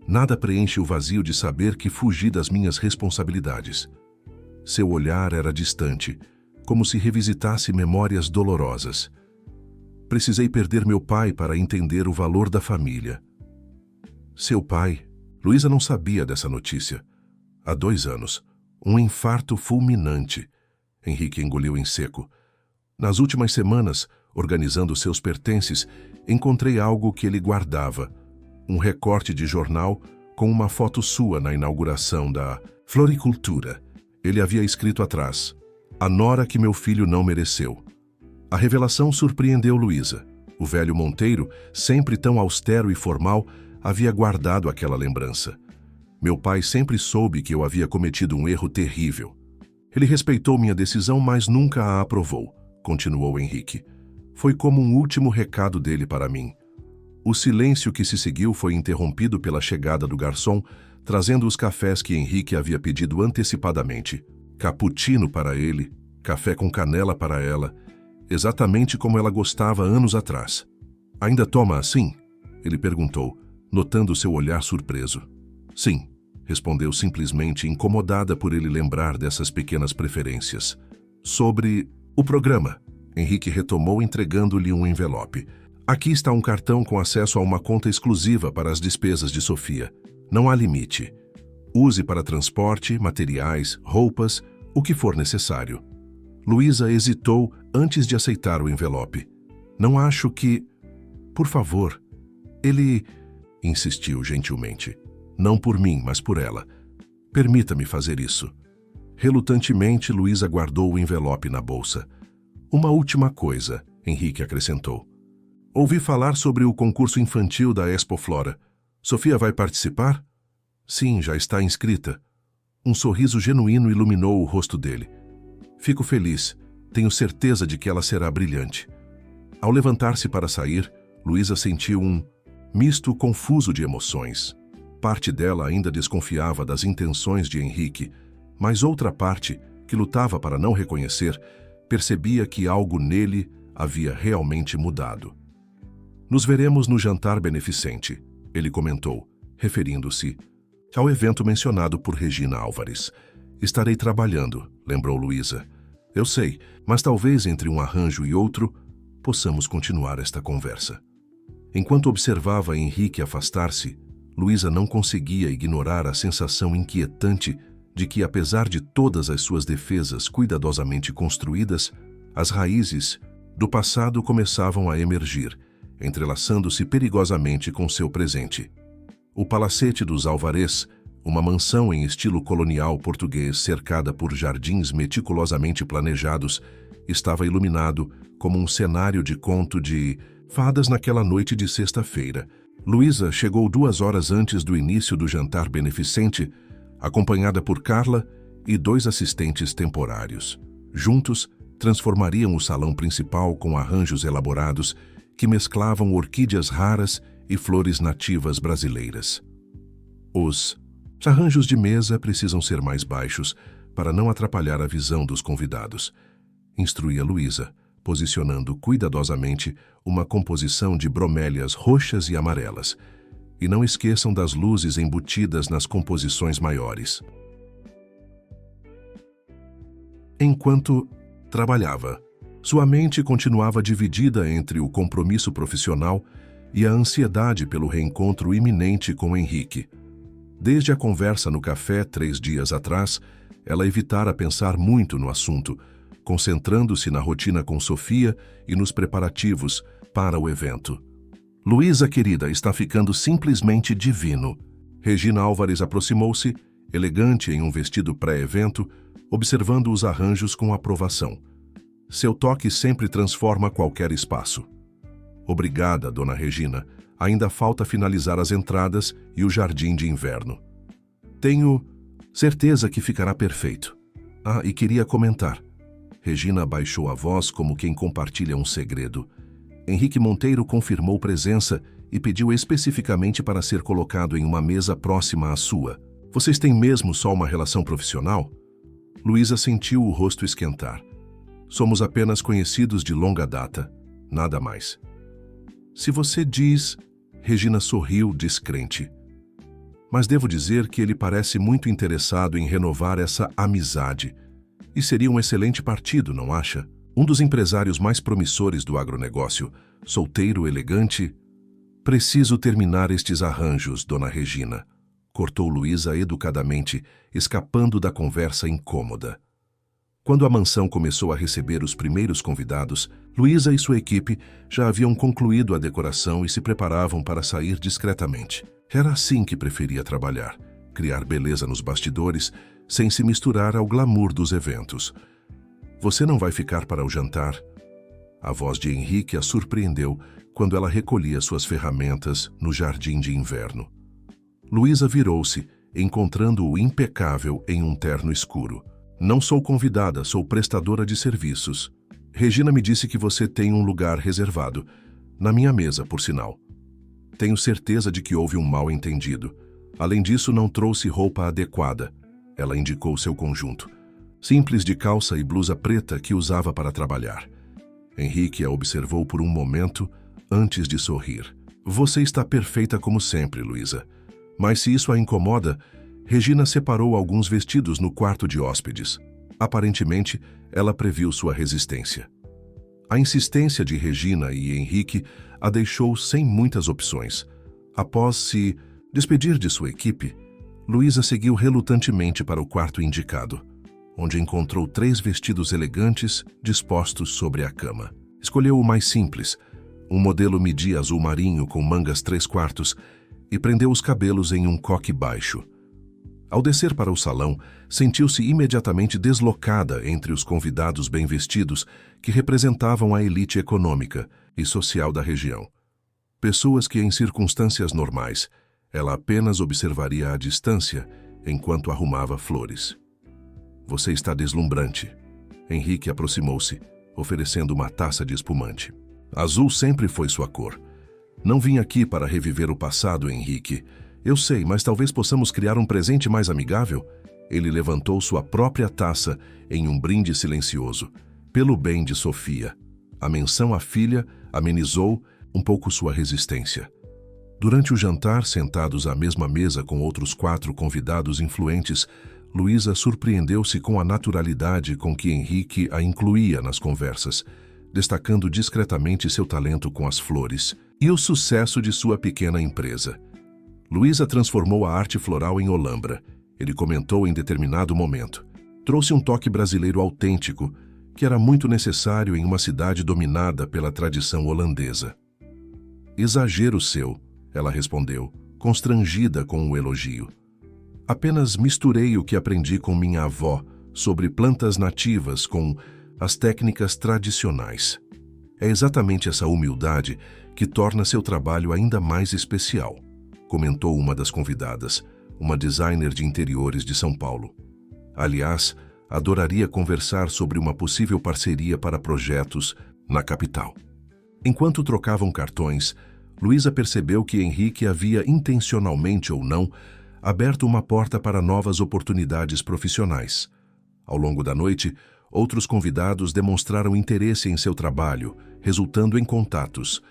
Speaker 1: Nada preenche o vazio de saber que fugi das minhas responsabilidades. Seu olhar era distante, como se revisitasse memórias dolorosas. Precisei perder meu pai para entender o valor da família. Seu pai? Luísa não sabia dessa notícia. Há 2 anos, um infarto fulminante. Henrique engoliu em seco. Nas últimas semanas, organizando seus pertences, encontrei algo que ele guardava. Um recorte de jornal com uma foto sua na inauguração da Floricultura. Ele havia escrito atrás: "A nora que meu filho não mereceu." A revelação surpreendeu Luísa. O velho Monteiro, sempre tão austero e formal, havia guardado aquela lembrança. Meu pai sempre soube que eu havia cometido um erro terrível. Ele respeitou minha decisão, mas nunca a aprovou, continuou Henrique. Foi como um último recado dele para mim. O silêncio que se seguiu foi interrompido pela chegada do garçom, trazendo os cafés que Henrique havia pedido antecipadamente. Cappuccino para ele, café com canela para ela, exatamente como ela gostava anos atrás. "Ainda toma assim?" ele perguntou, notando seu olhar surpreso. "Sim", respondeu simplesmente, incomodada por ele lembrar dessas pequenas preferências. "Sobre o programa", Henrique retomou, entregando-lhe um envelope. "Aqui está um cartão com acesso a uma conta exclusiva para as despesas de Sofia. Não há limite. Use para transporte, materiais, roupas, o que for necessário." Luísa hesitou antes de aceitar o envelope. "Não acho que... Por favor." Ele insistiu gentilmente. "Não por mim, mas por ela. Permita-me fazer isso." Relutantemente, Luísa guardou o envelope na bolsa. "Uma última coisa", Henrique acrescentou. "Ouvi falar sobre o concurso infantil da Expo Flora. Sofia vai participar?" "Sim, já está inscrita." Um sorriso genuíno iluminou o rosto dele. "Fico feliz. Tenho certeza de que ela será brilhante." Ao levantar-se para sair, Luísa sentiu um misto confuso de emoções. Parte dela ainda desconfiava das intenções de Henrique, mas outra parte, que lutava para não reconhecer, percebia que algo nele havia realmente mudado. "Nos veremos no jantar beneficente", ele comentou, referindo-se ao evento mencionado por Regina Álvares. "Estarei trabalhando", lembrou Luísa. "Eu sei, mas talvez entre um arranjo e outro, possamos continuar esta conversa." Enquanto observava Henrique afastar-se, Luísa não conseguia ignorar a sensação inquietante de que, apesar de todas as suas defesas cuidadosamente construídas, as raízes do passado começavam a emergir, entrelaçando-se perigosamente com seu presente. O palacete dos Álvares, uma mansão em estilo colonial português cercada por jardins meticulosamente planejados, estava iluminado como um cenário de conto de fadas naquela noite de sexta-feira. Luísa chegou 2 horas antes do início do jantar beneficente, acompanhada por Carla e 2 assistentes temporários. Juntos, transformariam o salão principal com arranjos elaborados que mesclavam orquídeas raras e flores nativas brasileiras. Os arranjos de mesa precisam ser mais baixos para não atrapalhar a visão dos convidados, instruía Luísa, posicionando cuidadosamente uma composição de bromélias roxas e amarelas. E não esqueçam das luzes embutidas nas composições maiores. enquanto trabalhava. Sua mente continuava dividida entre o compromisso profissional e a ansiedade pelo reencontro iminente com Henrique. Desde a conversa no café 3 dias atrás, ela evitara pensar muito no assunto, concentrando-se na rotina com Sofia e nos preparativos para o evento. Luísa, querida, está ficando simplesmente divino. Regina Álvares aproximou-se, elegante em um vestido pré-evento, observando os arranjos com aprovação. Seu toque sempre transforma qualquer espaço. Obrigada, dona Regina. Ainda falta finalizar as entradas e o jardim de inverno. Tenho certeza que ficará perfeito. Ah, e queria comentar. Regina baixou a voz como quem compartilha um segredo. Henrique Monteiro confirmou presença e pediu especificamente para ser colocado em uma mesa próxima à sua. Vocês têm mesmo só uma relação profissional? Luísa sentiu o rosto esquentar. Somos apenas conhecidos de longa data, nada mais. Se você diz... Regina sorriu descrente. Mas devo dizer que ele parece muito interessado em renovar essa amizade. E seria um excelente partido, não acha? Um dos empresários mais promissores do agronegócio, solteiro, elegante... Preciso terminar estes arranjos, dona Regina, cortou Luísa educadamente, escapando da conversa incômoda. Quando a mansão começou a receber os primeiros convidados, Luísa e sua equipe já haviam concluído a decoração e se preparavam para sair discretamente. Era assim que preferia trabalhar, criar beleza nos bastidores, sem se misturar ao glamour dos eventos. Você não vai ficar para o jantar? A voz de Henrique a surpreendeu quando ela recolhia suas ferramentas no jardim de inverno. Luísa virou-se, encontrando-o impecável em um terno escuro. Não sou convidada, sou prestadora de serviços. Regina me disse que você tem um lugar reservado. Na minha mesa, por sinal. Tenho certeza de que houve um mal-entendido. Além disso, não trouxe roupa adequada. Ela indicou seu conjunto. Simples de calça e blusa preta que usava para trabalhar. Henrique a observou por um momento antes de sorrir. Você está perfeita como sempre, Luísa. Mas se isso a incomoda... Regina separou alguns vestidos no quarto de hóspedes. Aparentemente, ela previu sua resistência. A insistência de Regina e Henrique a deixou sem muitas opções. Após se despedir de sua equipe, Luísa seguiu relutantemente para o quarto indicado, onde encontrou 3 vestidos elegantes dispostos sobre a cama. Escolheu o mais simples, um modelo midi azul marinho com mangas 3/4, e prendeu os cabelos em um coque baixo. Ao descer para o salão, sentiu-se imediatamente deslocada entre os convidados bem vestidos que representavam a elite econômica e social da região. Pessoas que, em circunstâncias normais, ela apenas observaria à distância enquanto arrumava flores. Você está deslumbrante. Henrique aproximou-se, oferecendo uma taça de espumante. Azul sempre foi sua cor. Não vim aqui para reviver o passado, Henrique. Eu sei, mas talvez possamos criar um presente mais amigável? Ele levantou sua própria taça em um brinde silencioso. Pelo bem de Sofia. A menção à filha amenizou um pouco sua resistência. Durante o jantar, sentados à mesma mesa com outros 4 convidados influentes, Luísa surpreendeu-se com a naturalidade com que Henrique a incluía nas conversas, destacando discretamente seu talento com as flores e o sucesso de sua pequena empresa. Luísa transformou a arte floral em Olambra. Ele comentou em determinado momento. Trouxe um toque brasileiro autêntico, que era muito necessário em uma cidade dominada pela tradição holandesa. Exagero seu, ela respondeu, constrangida com o elogio. Apenas misturei o que aprendi com minha avó sobre plantas nativas com as técnicas tradicionais. É exatamente essa humildade que torna seu trabalho ainda mais especial, comentou uma das convidadas, uma designer de interiores de São Paulo. Aliás, adoraria conversar sobre uma possível parceria para projetos na capital. Enquanto trocavam cartões, Luísa percebeu que Henrique havia intencionalmente ou não aberto uma porta para novas oportunidades profissionais. Ao longo da noite, outros convidados demonstraram interesse em seu trabalho, resultando em contatos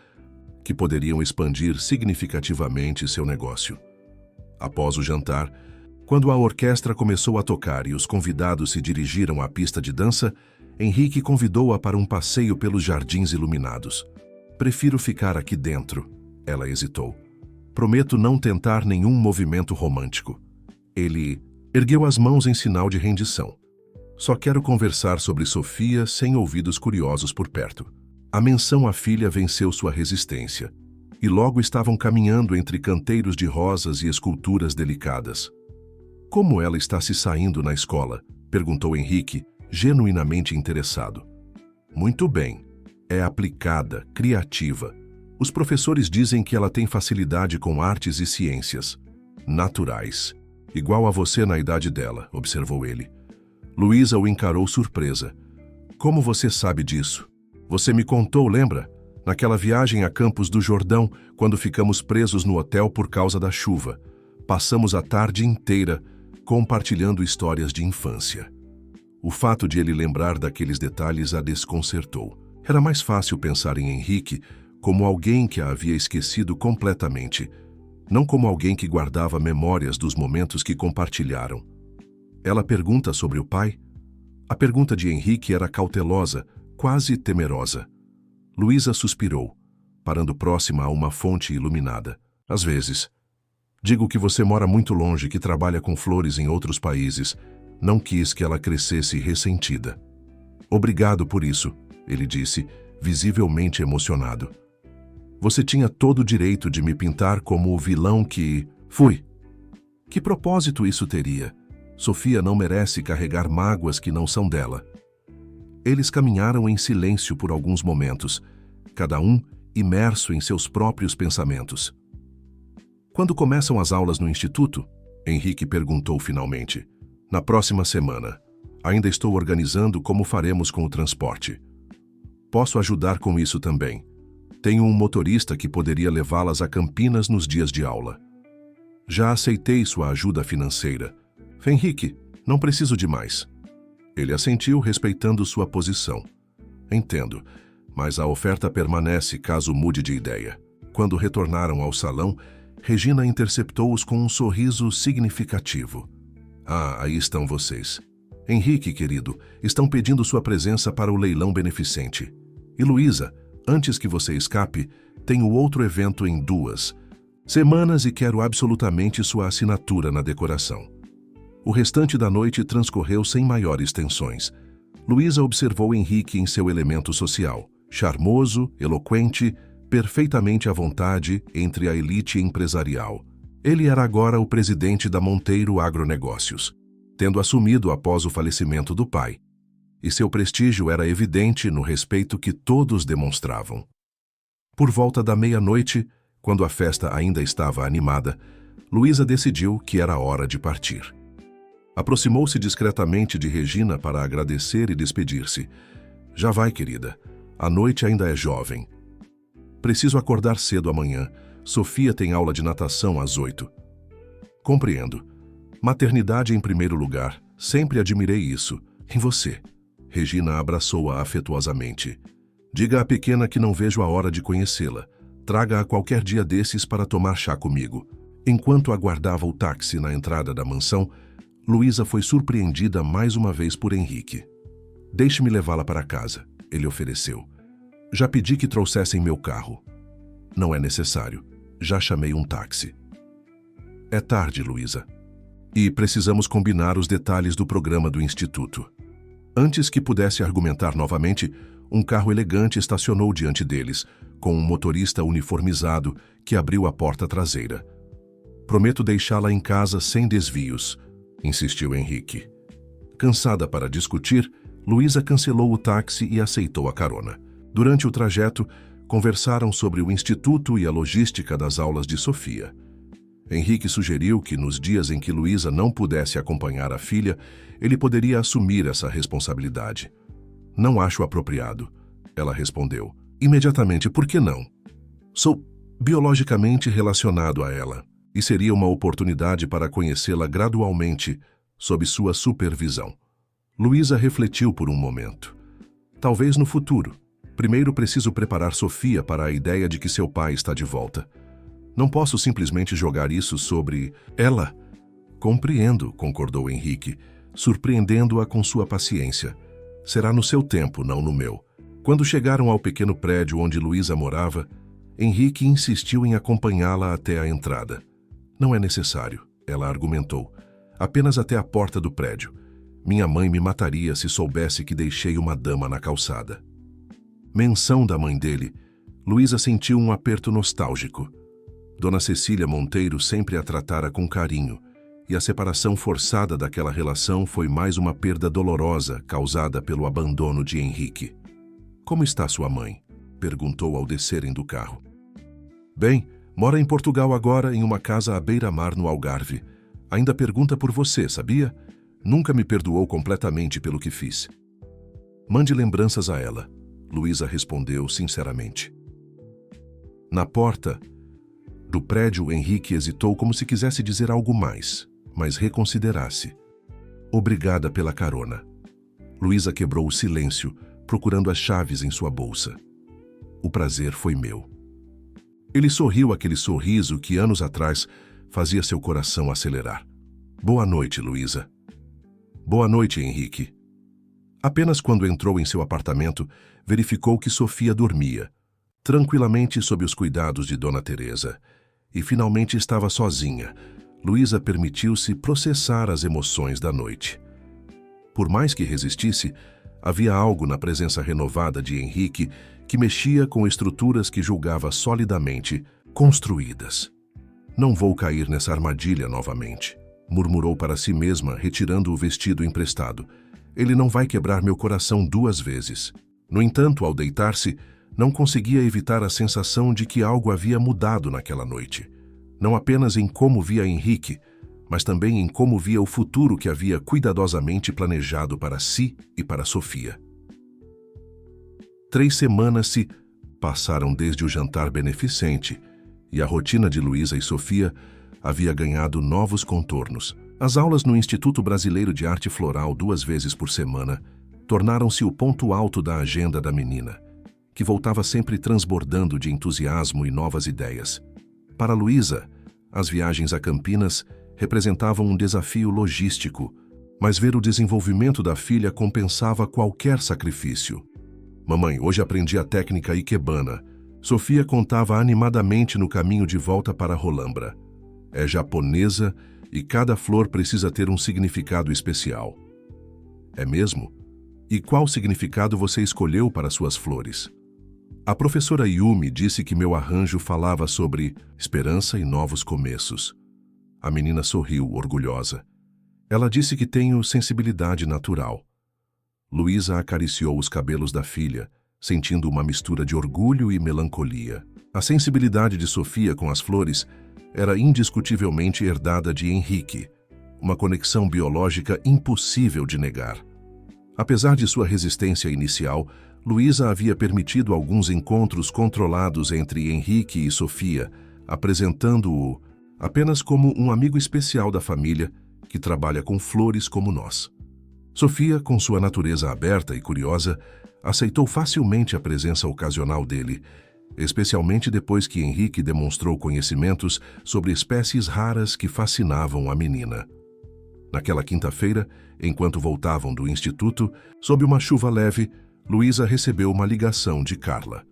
Speaker 1: que poderiam expandir significativamente seu negócio. Após o jantar, Quando a orquestra começou a tocar e os convidados se dirigiram à pista de dança, Henrique convidou-a para um passeio pelos jardins iluminados. "Prefiro ficar aqui dentro", ela hesitou. "Prometo não tentar nenhum movimento romântico." Ele ergueu as mãos em sinal de rendição. "Só quero conversar sobre Sofia sem ouvidos curiosos por perto." A menção à filha venceu sua resistência, e logo estavam caminhando entre canteiros de rosas e esculturas delicadas. "Como ela está se saindo na escola?", perguntou Henrique, genuinamente interessado. "Muito bem. É aplicada, criativa. Os professores dizem que ela tem facilidade com artes e ciências. Naturais. Igual a você na idade dela", observou ele. Luísa o encarou surpresa. "Como você sabe disso? Você me contou, lembra? Naquela viagem a Campos do Jordão, quando ficamos presos no hotel por causa da chuva. Passamos a tarde inteira compartilhando histórias de infância." O fato de ele lembrar daqueles detalhes a desconcertou. Era mais fácil pensar em Henrique como alguém que a havia esquecido completamente, não como alguém que guardava memórias dos momentos que compartilharam. Ela pergunta sobre o pai? A pergunta de Henrique era cautelosa, quase temerosa. Luísa suspirou, parando próxima a uma fonte iluminada. "Às vezes. Digo que você mora muito longe, que trabalha com flores em outros países. Não quis que ela crescesse ressentida." "Obrigado por isso", ele disse, visivelmente emocionado. "Você tinha todo o direito de me pintar como o vilão que fui. Que propósito isso teria? Sofia não merece carregar mágoas que não são dela." Eles caminharam em silêncio por alguns momentos, cada um imerso em seus próprios pensamentos. "Quando começam as aulas no instituto?", Henrique perguntou finalmente. "Na próxima semana. Ainda estou organizando como faremos com o transporte." "Posso ajudar com isso também. Tenho um motorista que poderia levá-las a Campinas nos dias de aula." "Já aceitei sua ajuda financeira." "Henrique, não preciso de mais." Ele assentiu, respeitando sua posição. "Entendo, mas a oferta permanece caso mude de ideia." Quando retornaram ao salão, Regina interceptou-os com um sorriso significativo. "Ah, aí estão vocês. Henrique, querido, estão pedindo sua presença para o leilão beneficente. E Luísa, antes que você escape, tenho outro evento em 2 semanas e quero absolutamente sua assinatura na decoração." O restante da noite transcorreu sem maiores tensões. Luísa observou Henrique em seu elemento social, charmoso, eloquente, perfeitamente à vontade entre a elite empresarial. Ele era agora o presidente da Monteiro Agronegócios, tendo assumido após o falecimento do pai. E seu prestígio era evidente no respeito que todos demonstravam. Por volta da meia-noite, quando a festa ainda estava animada, Luísa decidiu que era hora de partir. Aproximou-se discretamente de Regina para agradecer e despedir-se. "Já vai, querida. A noite ainda é jovem." "Preciso acordar cedo amanhã. Sofia tem aula de natação às 8. "Compreendo. Maternidade em primeiro lugar. Sempre admirei isso. Em você." Regina abraçou-a afetuosamente. "Diga à pequena que não vejo a hora de conhecê-la. Traga-a qualquer dia desses para tomar chá comigo." Enquanto aguardava o táxi na entrada da mansão, Luísa foi surpreendida mais uma vez por Henrique. "Deixe-me levá-la para casa", ele ofereceu. "Já pedi que trouxessem meu carro." "Não é necessário. Já chamei um táxi." "É tarde, Luísa. E precisamos combinar os detalhes do programa do instituto." Antes que pudesse argumentar novamente, um carro elegante estacionou diante deles, com um motorista uniformizado que abriu a porta traseira. "Prometo deixá-la em casa sem desvios", insistiu Henrique. Cansada para discutir, Luísa cancelou o táxi e aceitou a carona. Durante o trajeto, conversaram sobre o instituto e a logística das aulas de Sofia. Henrique sugeriu que, nos dias em que Luísa não pudesse acompanhar a filha, ele poderia assumir essa responsabilidade. "Não acho apropriado", ela respondeu. "Imediatamente, por que não? Sou biologicamente relacionado a ela, e seria uma oportunidade para conhecê-la gradualmente, sob sua supervisão." Luísa refletiu por um momento. "Talvez no futuro. Primeiro preciso preparar Sofia para a ideia de que seu pai está de volta. Não posso simplesmente jogar isso sobre ela Compreendo, concordou Henrique, surpreendendo-a com sua paciência. Será no seu tempo, não no meu. Quando chegaram ao pequeno prédio onde Luísa morava, Henrique insistiu em acompanhá-la até a entrada. Não é necessário, ela argumentou. Apenas até a porta do prédio. Minha mãe me mataria se soubesse que deixei uma dama na calçada. Menção da mãe dele, Luísa sentiu um aperto nostálgico. Dona Cecília Monteiro sempre a tratara com carinho, e a separação forçada daquela relação foi mais uma perda dolorosa causada pelo abandono de Henrique. Como está sua mãe? Perguntou ao descerem do carro. Bem, mora em Portugal agora, em uma casa à beira-mar no Algarve. Ainda pergunta por você, sabia? Nunca me perdoou completamente pelo que fiz. Mande lembranças a ela, Luísa respondeu sinceramente. Na porta do prédio, Henrique hesitou como se quisesse dizer algo mais, mas reconsiderasse. Obrigada pela carona. Luísa quebrou o silêncio, procurando as chaves em sua bolsa. O prazer foi meu. Ele sorriu aquele sorriso que anos atrás fazia seu coração acelerar. Boa noite, Luísa. Boa noite, Henrique. Apenas quando entrou em seu apartamento, verificou que Sofia dormia, tranquilamente sob os cuidados de Dona Teresa, e finalmente estava sozinha. Luísa permitiu-se processar as emoções da noite. Por mais que resistisse, havia algo na presença renovada de Henrique que mexia com estruturas que julgava solidamente construídas. Não vou cair nessa armadilha novamente, murmurou para si mesma, retirando o vestido emprestado. Ele não vai quebrar meu coração 2 vezes. No entanto, ao deitar-se, não conseguia evitar a sensação de que algo havia mudado naquela noite. Não apenas em como via Henrique, mas também em como via o futuro que havia cuidadosamente planejado para si e para Sofia. 3 semanas se passaram desde o jantar beneficente, e a rotina de Luísa e Sofia havia ganhado novos contornos. As aulas no Instituto Brasileiro de Arte Floral 2 vezes por semana tornaram-se o ponto alto da agenda da menina, que voltava sempre transbordando de entusiasmo e novas ideias. Para Luísa, as viagens a Campinas representavam um desafio logístico, mas ver o desenvolvimento da filha compensava qualquer sacrifício. Mamãe, hoje aprendi a técnica ikebana. Sofia contava animadamente no caminho de volta para Rolambra. É japonesa e cada flor precisa ter um significado especial. É mesmo? E qual significado você escolheu para suas flores? A professora Yumi disse que meu arranjo falava sobre esperança e novos começos. A menina sorriu, orgulhosa. Ela disse que tenho sensibilidade natural. Luísa acariciou os cabelos da filha, sentindo uma mistura de orgulho e melancolia. A sensibilidade de Sofia com as flores era indiscutivelmente herdada de Henrique, uma conexão biológica impossível de negar. Apesar de sua resistência inicial, Luísa havia permitido alguns encontros controlados entre Henrique e Sofia, apresentando-o apenas como um amigo especial da família que trabalha com flores como nós. Sofia, com sua natureza aberta e curiosa, aceitou facilmente a presença ocasional dele, especialmente depois que Henrique demonstrou conhecimentos sobre espécies raras que fascinavam a menina. Naquela quinta-feira, enquanto voltavam do instituto, sob uma chuva leve, Luísa recebeu uma ligação de Carla.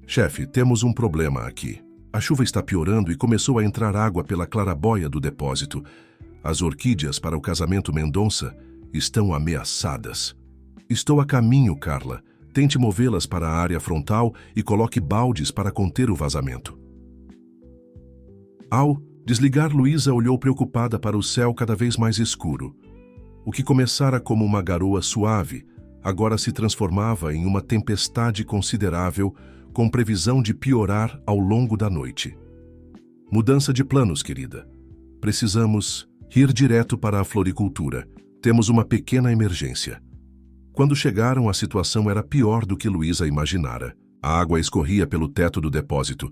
Speaker 1: Chefe, temos um problema aqui. A chuva está piorando e começou a entrar água pela clarabóia do depósito. As orquídeas para o casamento Mendonça estão ameaçadas. Estou a caminho, Carla. Tente movê-las para a área frontal e coloque baldes para conter o vazamento. Ao desligar, Luísa olhou preocupada para o céu cada vez mais escuro. O que começara como uma garoa suave, agora se transformava em uma tempestade considerável, com previsão de piorar ao longo da noite. Mudança de planos, querida. Precisamos ir direto para a floricultura. Temos uma pequena emergência. Quando chegaram, a situação era pior do que Luísa imaginara. A água escorria pelo teto do depósito,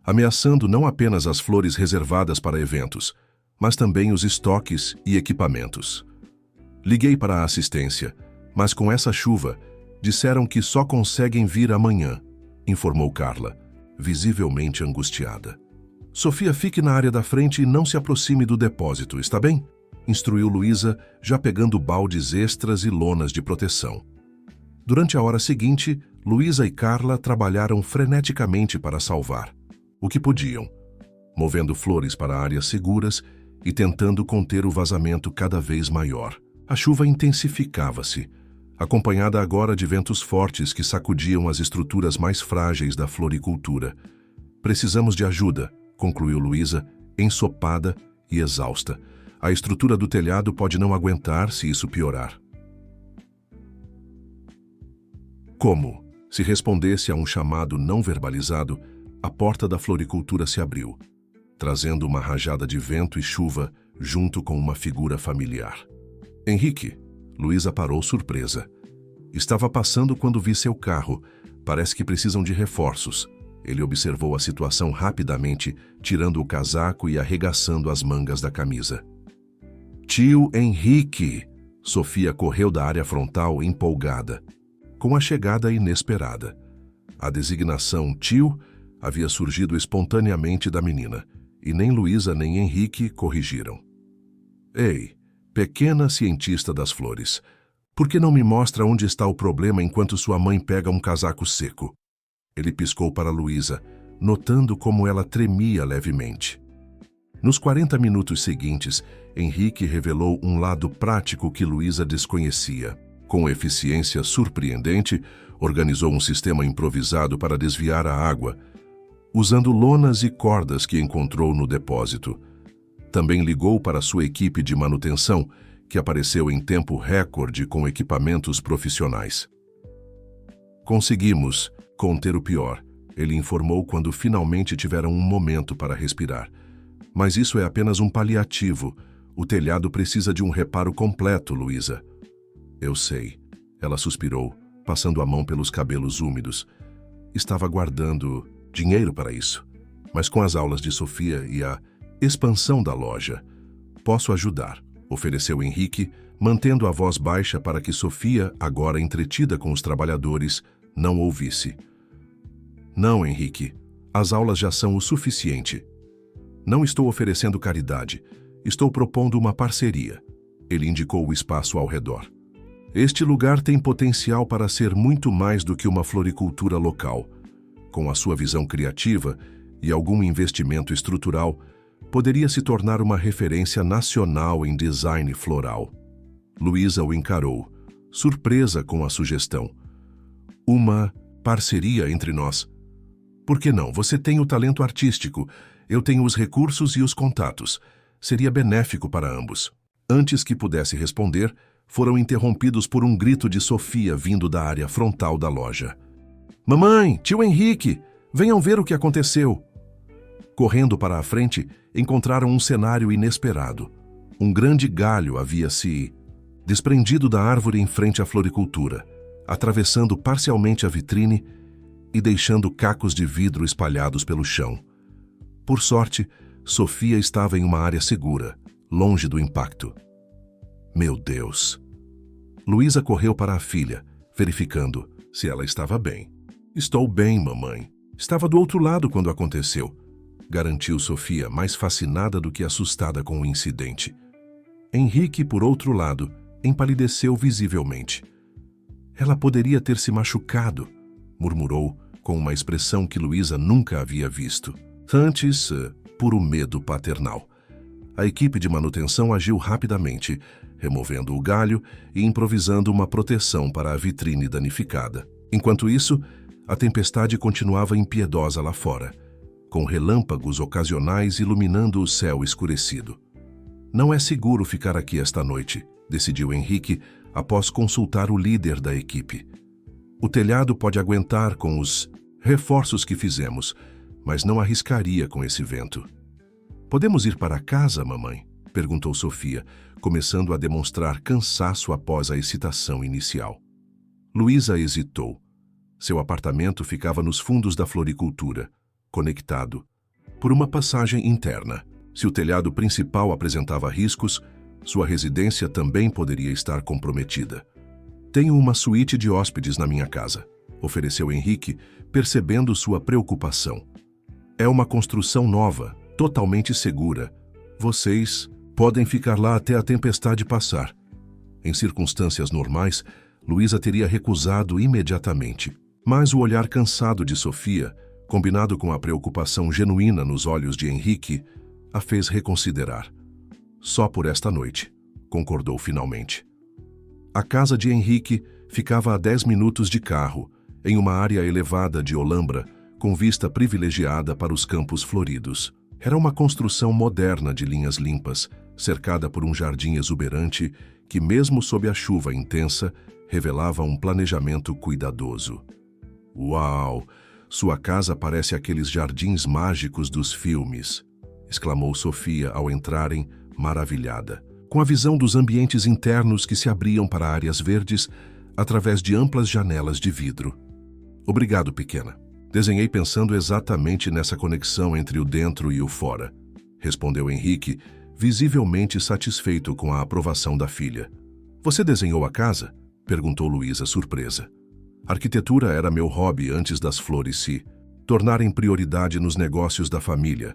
Speaker 1: ameaçando não apenas as flores reservadas para eventos, mas também os estoques e equipamentos. Liguei para a assistência, mas com essa chuva, disseram que só conseguem vir amanhã, informou Carla, visivelmente angustiada. Sofia, fique na área da frente e não se aproxime do depósito, está bem? instruiu Luísa, já pegando baldes extras e lonas de proteção. Durante a hora seguinte, Luísa e Carla trabalharam freneticamente para salvar o que podiam, movendo flores para áreas seguras e tentando conter o vazamento cada vez maior. A chuva intensificava-se, acompanhada agora de ventos fortes que sacudiam as estruturas mais frágeis da floricultura. Precisamos de ajuda, concluiu Luísa, ensopada e exausta. A estrutura do telhado pode não aguentar se isso piorar. Como? Se respondesse a um chamado não verbalizado, a porta da floricultura se abriu, trazendo uma rajada de vento e chuva junto com uma figura familiar. Henrique, Luísa parou surpresa. Estava passando quando vi seu carro. Parece que precisam de reforços. Ele observou a situação rapidamente, tirando o casaco e arregaçando as mangas da camisa. Tio Henrique! Sofia correu da área frontal empolgada, com a chegada inesperada. A designação tio havia surgido espontaneamente da menina, e nem Luísa nem Henrique corrigiram. Ei, pequena cientista das flores, por que não me mostra onde está o problema enquanto sua mãe pega um casaco seco? Ele piscou para Luísa, notando como ela tremia levemente. Nos 40 minutos seguintes, Henrique revelou um lado prático que Luísa desconhecia. Com eficiência surpreendente, organizou um sistema improvisado para desviar a água, usando lonas e cordas que encontrou no depósito. Também ligou para sua equipe de manutenção, que apareceu em tempo recorde com equipamentos profissionais. Conseguimos conter o pior, ele informou quando finalmente tiveram um momento para respirar. Mas isso é apenas um paliativo. O telhado precisa de um reparo completo, Luísa. Eu sei. Ela suspirou, passando a mão pelos cabelos úmidos. Estava guardando dinheiro para isso. Mas com as aulas de Sofia e a expansão da loja, posso ajudar, ofereceu Henrique, mantendo a voz baixa para que Sofia, agora entretida com os trabalhadores, não ouvisse. Não, Henrique. As aulas já são o suficiente. Não estou oferecendo caridade. Estou propondo uma parceria. Ele indicou o espaço ao redor. Este lugar tem potencial para ser muito mais do que uma floricultura local. Com a sua visão criativa e algum investimento estrutural, poderia se tornar uma referência nacional em design floral. Luísa o encarou, surpresa com a sugestão. Uma parceria entre nós. Por que não? Você tem o talento artístico, eu tenho os recursos e os contatos. Seria benéfico para ambos. Antes que pudesse responder, foram interrompidos por um grito de Sofia vindo da área frontal da loja. Mamãe, tio Henrique, venham ver o que aconteceu. Correndo para a frente, encontraram um cenário inesperado. Um grande galho havia se desprendido da árvore em frente à floricultura, atravessando parcialmente a vitrine e deixando cacos de vidro espalhados pelo chão. Por sorte, Sofia estava em uma área segura, longe do impacto. Meu Deus! Luísa correu para a filha, verificando se ela estava bem. Estou bem, mamãe. Estava do outro lado quando aconteceu, garantiu Sofia, mais fascinada do que assustada com o incidente. Henrique, por outro lado, empalideceu visivelmente. Ela poderia ter se machucado, murmurou, com uma expressão que Luísa nunca havia visto. Antes, puro medo paternal. A equipe de manutenção agiu rapidamente, removendo o galho e improvisando uma proteção para a vitrine danificada. Enquanto isso, a tempestade continuava impiedosa lá fora, com relâmpagos ocasionais iluminando o céu escurecido. Não é seguro ficar aqui esta noite, decidiu Henrique após consultar o líder da equipe. O telhado pode aguentar com os reforços que fizemos, mas não arriscaria com esse vento. Podemos ir para casa, mamãe? Perguntou Sofia, começando a demonstrar cansaço após a excitação inicial. Luísa hesitou. Seu apartamento ficava nos fundos da floricultura, conectado por uma passagem interna. Se o telhado principal apresentava riscos, sua residência também poderia estar comprometida. Tenho uma suíte de hóspedes na minha casa, ofereceu Henrique, percebendo sua preocupação. É uma construção nova, totalmente segura. Vocês Podem ficar lá até a tempestade passar. Em circunstâncias normais, Luísa teria recusado imediatamente. Mas o olhar cansado de Sofia, combinado com a preocupação genuína nos olhos de Henrique, a fez reconsiderar. Só por esta noite, concordou finalmente. A casa de Henrique ficava a 10 minutos de carro, em uma área elevada de Olambra, com vista privilegiada para os campos floridos. Era uma construção moderna de linhas limpas, cercada por um jardim exuberante que, mesmo sob a chuva intensa, revelava um planejamento cuidadoso. «Uau! Sua casa parece aqueles jardins mágicos dos filmes», exclamou Sofia ao entrarem, maravilhada, com a visão dos ambientes internos que se abriam para áreas verdes através de amplas janelas de vidro. «Obrigado, pequena. Desenhei pensando exatamente nessa conexão entre o dentro e o fora», respondeu Henrique, visivelmente satisfeito com a aprovação da filha. «Você desenhou a casa?» perguntou Luísa, surpresa. «Arquitetura era meu hobby antes das flores se tornarem prioridade nos negócios da família.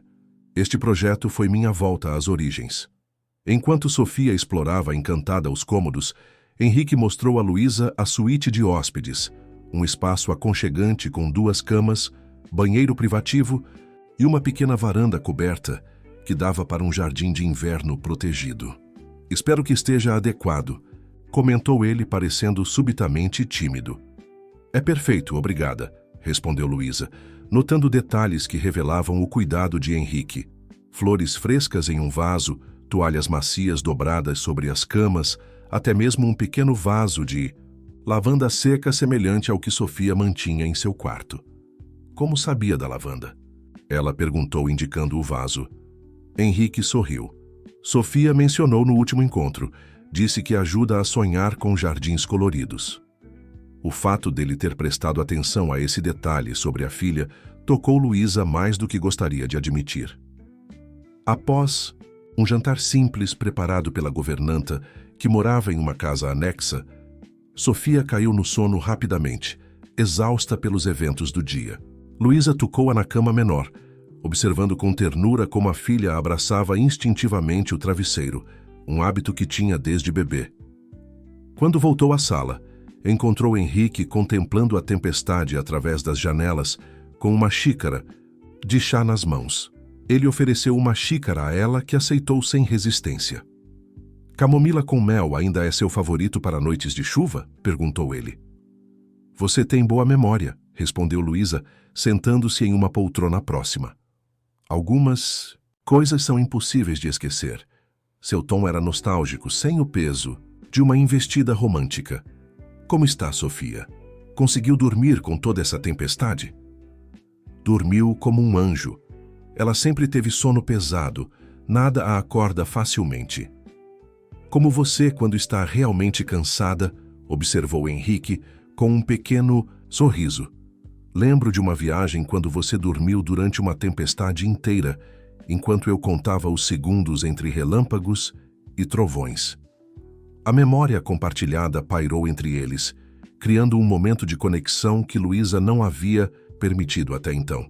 Speaker 1: Este projeto foi minha volta às origens». Enquanto Sofia explorava encantada os cômodos, Henrique mostrou a Luísa a suíte de hóspedes, um espaço aconchegante com 2 camas, banheiro privativo e uma pequena varanda coberta que dava para um jardim de inverno protegido. «Espero que esteja adequado», comentou ele, parecendo subitamente tímido. «É perfeito, obrigada», respondeu Luísa, notando detalhes que revelavam o cuidado de Henrique. Flores frescas em um vaso, toalhas macias dobradas sobre as camas, até mesmo um pequeno vaso de lavanda seca semelhante ao que Sofia mantinha em seu quarto. «Como sabia da lavanda?» ela perguntou, indicando o vaso. Henrique sorriu. «Sofia mencionou no último encontro. Disse que ajuda a sonhar com jardins coloridos». O fato dele ter prestado atenção a esse detalhe sobre a filha tocou Luísa mais do que gostaria de admitir. Após um jantar simples preparado pela governanta, que morava em uma casa anexa, Sofia caiu no sono rapidamente, exausta pelos eventos do dia. Luísa tucou-a na cama menor, observando com ternura como a filha abraçava instintivamente o travesseiro, um hábito que tinha desde bebê. Quando voltou à sala, encontrou Henrique contemplando a tempestade através das janelas, com uma xícara de chá nas mãos. Ele ofereceu uma xícara a ela, que aceitou sem resistência. «Camomila com mel ainda é seu favorito para noites de chuva?» perguntou ele. «Você tem boa memória», respondeu Luísa, sentando-se em uma poltrona próxima. «Algumas coisas são impossíveis de esquecer». Seu tom era nostálgico, sem o peso de uma investida romântica. «Como está, Sofia? Conseguiu dormir com toda essa tempestade?» «Dormiu como um anjo. Ela sempre teve sono pesado, nada a acorda facilmente». «Como você quando está realmente cansada», observou Henrique com um pequeno sorriso. «Lembro de uma viagem quando você dormiu durante uma tempestade inteira, enquanto eu contava os segundos entre relâmpagos e trovões». A memória compartilhada pairou entre eles, criando um momento de conexão que Luísa não havia permitido até então.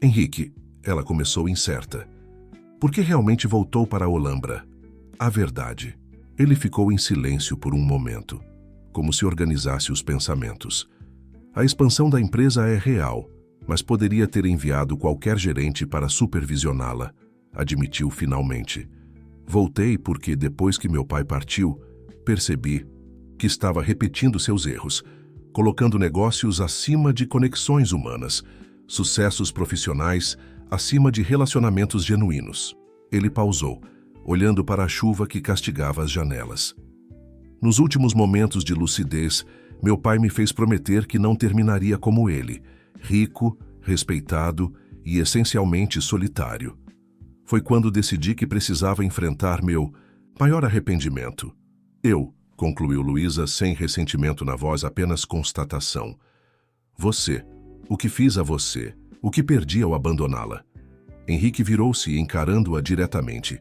Speaker 1: «Henrique», ela começou incerta, «por que realmente voltou para a Olambra?» A verdade. Ele ficou em silêncio por um momento, como se organizasse os pensamentos. A expansão da empresa é real, mas poderia ter enviado qualquer gerente para supervisioná-la, admitiu finalmente. Voltei porque, depois que meu pai partiu, percebi que estava repetindo seus erros, colocando negócios acima de conexões humanas, sucessos profissionais acima de relacionamentos genuínos. Ele pausou, olhando para a chuva que castigava as janelas. Nos últimos momentos de lucidez, meu pai me fez prometer que não terminaria como ele, rico, respeitado e essencialmente solitário. Foi quando decidi que precisava enfrentar meu maior arrependimento. Concluiu Luísa sem ressentimento na voz, apenas constatação. Você, o que fiz a você, o que perdi ao abandoná-la. Henrique virou-se, encarando-a diretamente.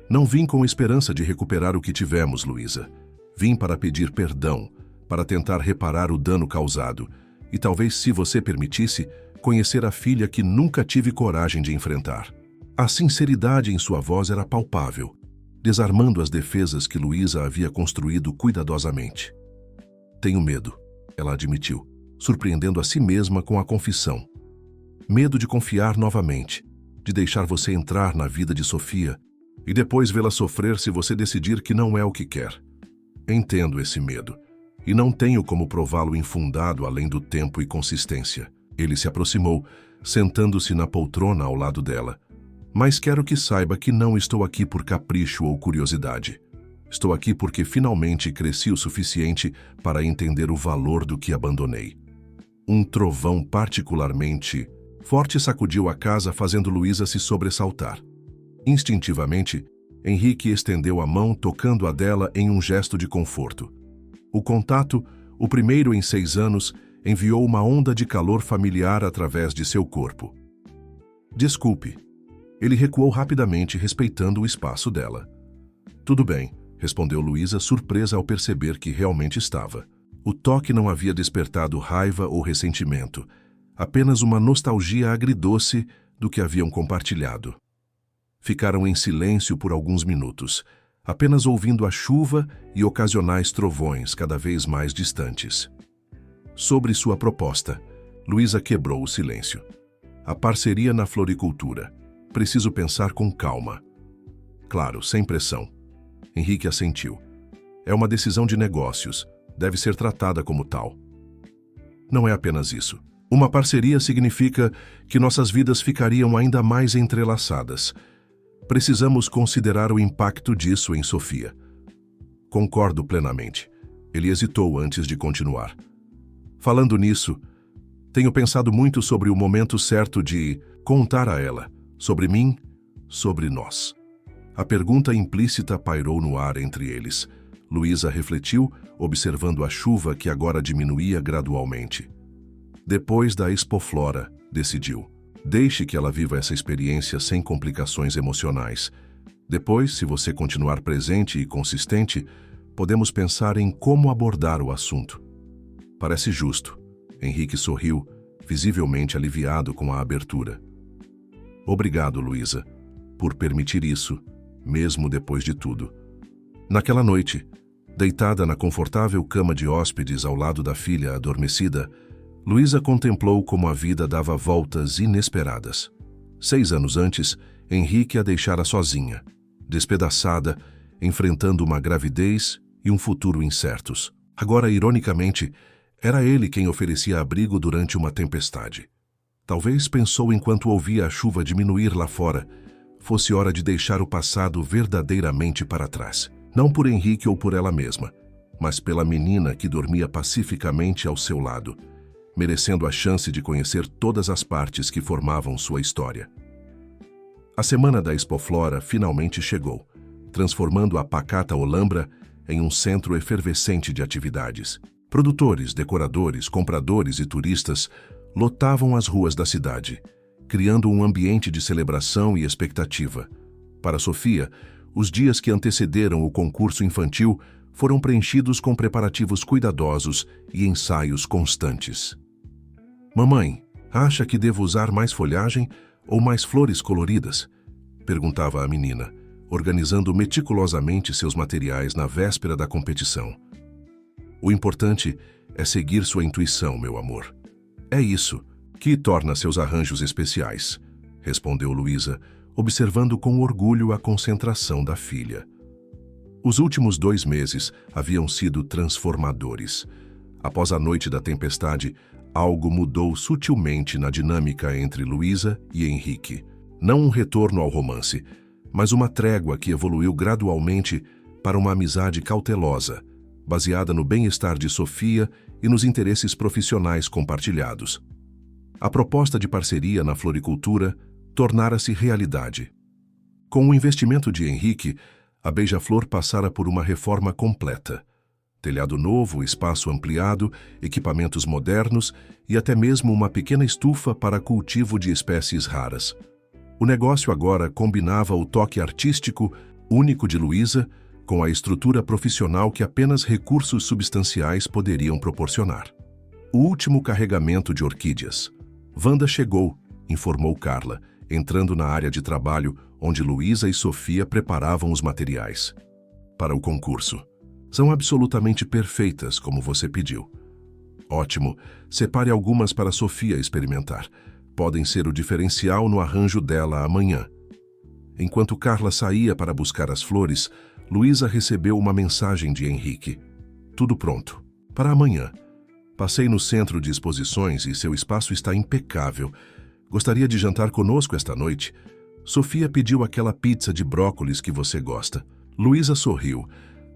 Speaker 1: Não vim com esperança de recuperar o que tivemos, Luísa. Vim para pedir perdão, para tentar reparar o dano causado e talvez, se você permitisse, conhecer a filha que nunca tive coragem de enfrentar. A sinceridade em sua voz era palpável. desarmando as defesas que Luísa havia construído cuidadosamente. Tenho medo, ela admitiu, surpreendendo a si mesma com a confissão. Medo de confiar novamente, de deixar você entrar na vida de Sofia e depois vê-la sofrer se você decidir que não é o que quer. Entendo esse medo, e não tenho como prová-lo infundado além do tempo e consistência. Ele se aproximou, sentando-se na poltrona ao lado dela. Mas quero que saiba que não estou aqui por capricho ou curiosidade. Estou aqui porque finalmente cresci o suficiente para entender o valor do que abandonei. Um trovão particularmente forte sacudiu a casa, fazendo Luísa se sobressaltar. Instintivamente, Henrique estendeu a mão, tocando a dela em um gesto de conforto. O contato, o primeiro em 6 anos, enviou uma onda de calor familiar através de seu corpo. Desculpe. Ele recuou rapidamente, respeitando o espaço dela. Tudo bem, respondeu Luísa, surpresa ao perceber que realmente estava. O toque não havia despertado raiva ou ressentimento, apenas uma nostalgia agridoce do que haviam compartilhado. Ficaram em silêncio por alguns minutos, apenas ouvindo a chuva e ocasionais trovões cada vez mais distantes. Sobre sua proposta, Luísa quebrou o silêncio. A parceria na floricultura. Preciso pensar com calma. Claro, sem pressão. Henrique assentiu. É uma decisão de negócios. Deve ser tratada como tal. Não é apenas isso. Uma parceria significa que nossas vidas ficariam ainda mais entrelaçadas. Precisamos considerar o impacto disso em Sofia. Concordo plenamente. Ele hesitou antes de continuar. Falando nisso, tenho pensado muito sobre o momento certo de contar a ela, sobre mim, sobre nós. A pergunta implícita pairou no ar entre eles. Luísa refletiu, observando a chuva que agora diminuía gradualmente. Depois da Expoflora, decidiu. Deixe que ela viva essa experiência sem complicações emocionais. Depois, se você continuar presente e consistente, podemos pensar em como abordar o assunto. Parece justo. Henrique sorriu, visivelmente aliviado com a abertura. Obrigado, Luísa, por permitir isso, mesmo depois de tudo. Naquela noite, deitada na confortável cama de hóspedes ao lado da filha adormecida, Luísa contemplou como a vida dava voltas inesperadas. 6 anos antes, Henrique a deixara sozinha, despedaçada, enfrentando uma gravidez e um futuro incertos. Agora, ironicamente, era ele quem oferecia abrigo durante uma tempestade. Talvez pensou enquanto ouvia a chuva diminuir lá fora, fosse hora de deixar o passado verdadeiramente para trás. Não por Henrique ou por ela mesma, mas pela menina que dormia pacificamente ao seu lado, merecendo a chance de conhecer todas as partes que formavam sua história. A semana da Expoflora finalmente chegou, transformando a pacata Olambra em um centro efervescente de atividades. Produtores, decoradores, compradores e turistas lotavam as ruas da cidade, criando um ambiente de celebração e expectativa. Para Sofia, os dias que antecederam o concurso infantil foram preenchidos com preparativos cuidadosos e ensaios constantes. Mamãe, acha que devo usar mais folhagem ou mais flores coloridas? Perguntava a menina, organizando meticulosamente seus materiais na véspera da competição. O importante é seguir sua intuição, meu amor. É isso que torna seus arranjos especiais, respondeu Luísa, observando com orgulho a concentração da filha. Os últimos 2 meses haviam sido transformadores. Após a noite da tempestade, algo mudou sutilmente na dinâmica entre Luísa e Henrique. Não um retorno ao romance, mas uma trégua que evoluiu gradualmente para uma amizade cautelosa, baseada no bem-estar de Sofia e nos interesses profissionais compartilhados. A proposta de parceria na floricultura tornara-se realidade. Com o investimento de Henrique, a Beija-Flor passara por uma reforma completa. Telhado novo, espaço ampliado, equipamentos modernos e até mesmo uma pequena estufa para cultivo de espécies raras. O negócio agora combinava o toque artístico único de Luísa com a estrutura profissional que apenas recursos substanciais poderiam proporcionar. O último carregamento de orquídeas. Wanda chegou, informou Carla, entrando na área de trabalho, onde Luísa e Sofia preparavam os materiais para o concurso. São absolutamente perfeitas, como você pediu. Ótimo, separe algumas para Sofia experimentar. Podem ser o diferencial no arranjo dela amanhã. Enquanto Carla saía para buscar as flores, Luísa recebeu uma mensagem de Henrique. Tudo pronto. Para amanhã. Passei no centro de exposições e seu espaço está impecável. Gostaria de jantar conosco esta noite? Sofia pediu aquela pizza de brócolis que você gosta. Luísa sorriu,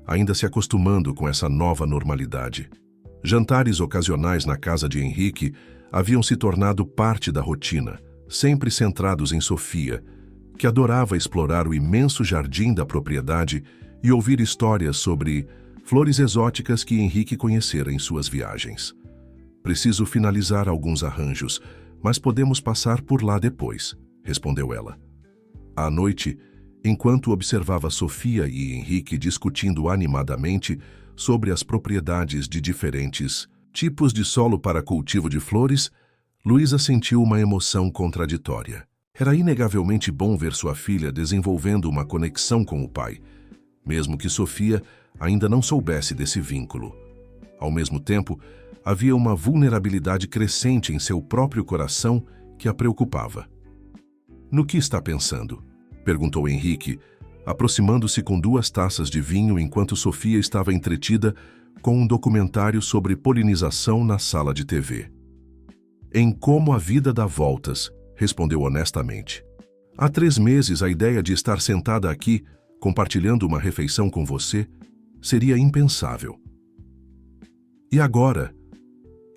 Speaker 1: ainda se acostumando com essa nova normalidade. Jantares ocasionais na casa de Henrique haviam se tornado parte da rotina, sempre centrados em Sofia, que adorava explorar o imenso jardim da propriedade e ouvir histórias sobre flores exóticas que Henrique conhecera em suas viagens. Preciso finalizar alguns arranjos, mas podemos passar por lá depois, respondeu ela. À noite, enquanto observava Sofia e Henrique discutindo animadamente sobre as propriedades de diferentes tipos de solo para cultivo de flores, Luísa sentiu uma emoção contraditória. Era inegavelmente bom ver sua filha desenvolvendo uma conexão com o pai, mesmo que Sofia ainda não soubesse desse vínculo. Ao mesmo tempo, havia uma vulnerabilidade crescente em seu próprio coração que a preocupava. No que está pensando? Perguntou Henrique, aproximando-se com 2 taças de vinho enquanto Sofia estava entretida com um documentário sobre polinização na sala de TV. Em como a vida dá voltas, respondeu honestamente. Há 3 meses a ideia de estar sentada aqui, compartilhando uma refeição com você, seria impensável. E agora?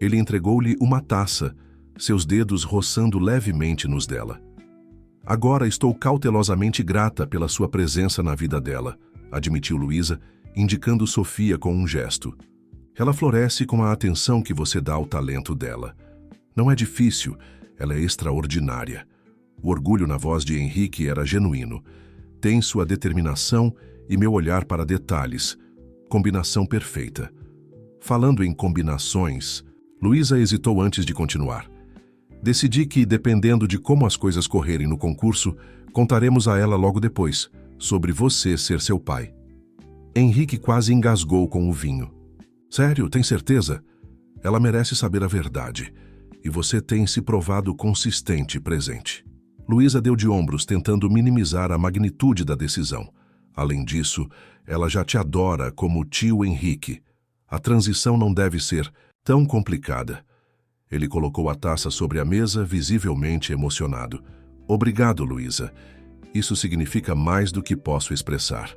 Speaker 1: Ele entregou-lhe uma taça, seus dedos roçando levemente nos dela. Agora estou cautelosamente grata pela sua presença na vida dela, admitiu Luísa, indicando Sofia com um gesto. Ela floresce com a atenção que você dá ao talento dela. Não é difícil, ela é extraordinária. O orgulho na voz de Henrique era genuíno. Tem sua determinação e meu olhar para detalhes. Combinação perfeita. Falando em combinações, Luísa hesitou antes de continuar. Decidi que, dependendo de como as coisas correrem no concurso, contaremos a ela logo depois, sobre você ser seu pai. Henrique quase engasgou com o vinho. Sério, tem certeza? Ela merece saber a verdade. E você tem se provado consistente e presente. Luísa deu de ombros, tentando minimizar a magnitude da decisão. Além disso, ela já te adora como tio Henrique. A transição não deve ser tão complicada. Ele colocou a taça sobre a mesa, visivelmente emocionado. Obrigado, Luísa. Isso significa mais do que posso expressar.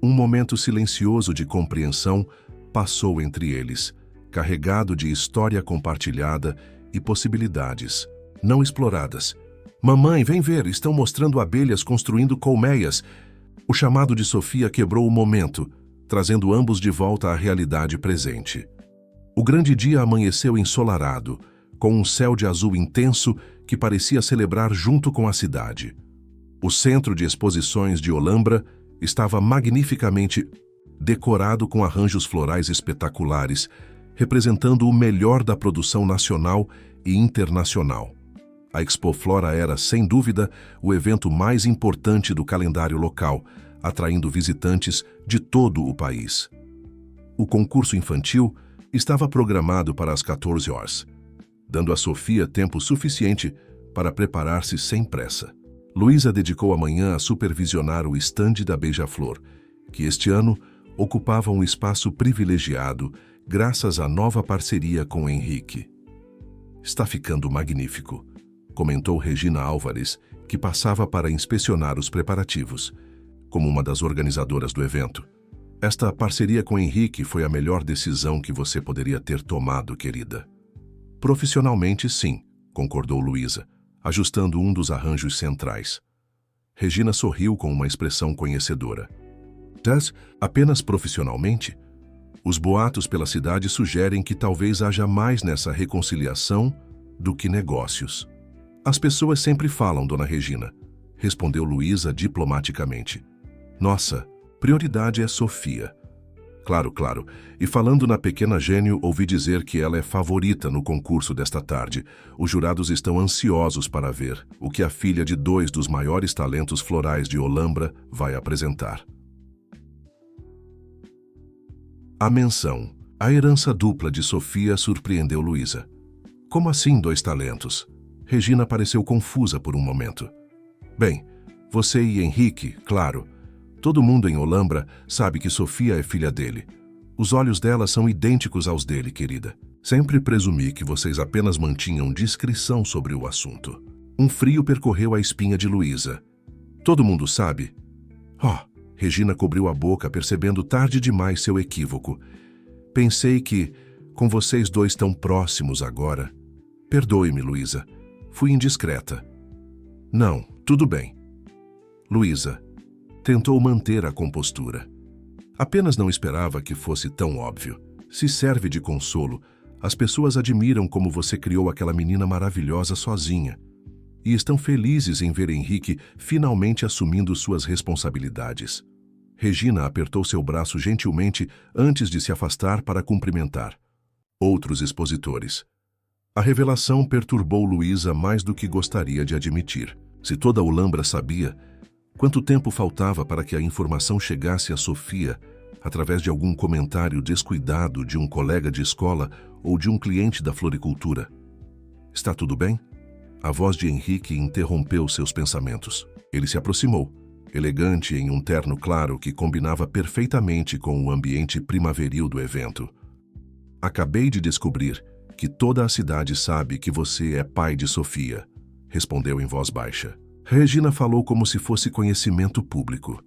Speaker 1: Um momento silencioso de compreensão passou entre eles, carregado de história compartilhada e possibilidades não exploradas. Mamãe, vem ver, estão mostrando abelhas construindo colmeias. O chamado de Sofia quebrou o momento, trazendo ambos de volta à realidade presente. O grande dia amanheceu ensolarado, com um céu de azul intenso que parecia celebrar junto com a cidade. O centro de exposições de Olambra estava magnificamente decorado com arranjos florais espetaculares, representando o melhor da produção nacional e internacional. A Expo Flora era, sem dúvida, o evento mais importante do calendário local, atraindo visitantes de todo o país. O concurso infantil estava programado para as 14 horas, dando a Sofia tempo suficiente para preparar-se sem pressa. Luísa dedicou a manhã a supervisionar o estande da Beija-Flor, que este ano ocupava um espaço privilegiado graças à nova parceria com Henrique. Está ficando magnífico, comentou Regina Álvares, que passava para inspecionar os preparativos, como uma das organizadoras do evento. Esta parceria com Henrique foi a melhor decisão que você poderia ter tomado, querida. Profissionalmente, sim, concordou Luísa, ajustando um dos arranjos centrais. Regina sorriu com uma expressão conhecedora. Tess, apenas profissionalmente? Os boatos pela cidade sugerem que talvez haja mais nessa reconciliação do que negócios. As pessoas sempre falam, dona Regina, respondeu Luísa diplomaticamente. Nossa, prioridade é Sofia. Claro, claro. E falando na pequena gênio, ouvi dizer que ela é favorita no concurso desta tarde. Os jurados estão ansiosos para ver o que a filha de 2 dos maiores talentos florais de Olambra vai apresentar. A menção. A herança dupla de Sofia surpreendeu Luísa. Como assim 2 talentos? Regina pareceu confusa por um momento. Bem, você e Henrique, claro. Todo mundo em Olambra sabe que Sofia é filha dele. Os olhos dela são idênticos aos dele, querida. Sempre presumi que vocês apenas mantinham discrição sobre o assunto. Um frio percorreu a espinha de Luísa. Todo mundo sabe? Regina cobriu a boca, percebendo tarde demais seu equívoco. Pensei que, com vocês 2 tão próximos agora... Perdoe-me, Luísa. Fui indiscreta. Não, tudo bem. Luísa tentou manter a compostura. Apenas não esperava que fosse tão óbvio. Se serve de consolo, as pessoas admiram como você criou aquela menina maravilhosa sozinha. E estão felizes em ver Henrique finalmente assumindo suas responsabilidades. Regina apertou seu braço gentilmente antes de se afastar para cumprimentar outros expositores. A revelação perturbou Luísa mais do que gostaria de admitir. Se toda Olambra sabia, quanto tempo faltava para que a informação chegasse a Sofia através de algum comentário descuidado de um colega de escola ou de um cliente da floricultura? Está tudo bem? A voz de Henrique interrompeu seus pensamentos. Ele se aproximou, elegante em um terno claro que combinava perfeitamente com o ambiente primaveril do evento. Acabei de descobrir que toda a cidade sabe que você é pai de Sofia, respondeu em voz baixa. Regina falou como se fosse conhecimento público.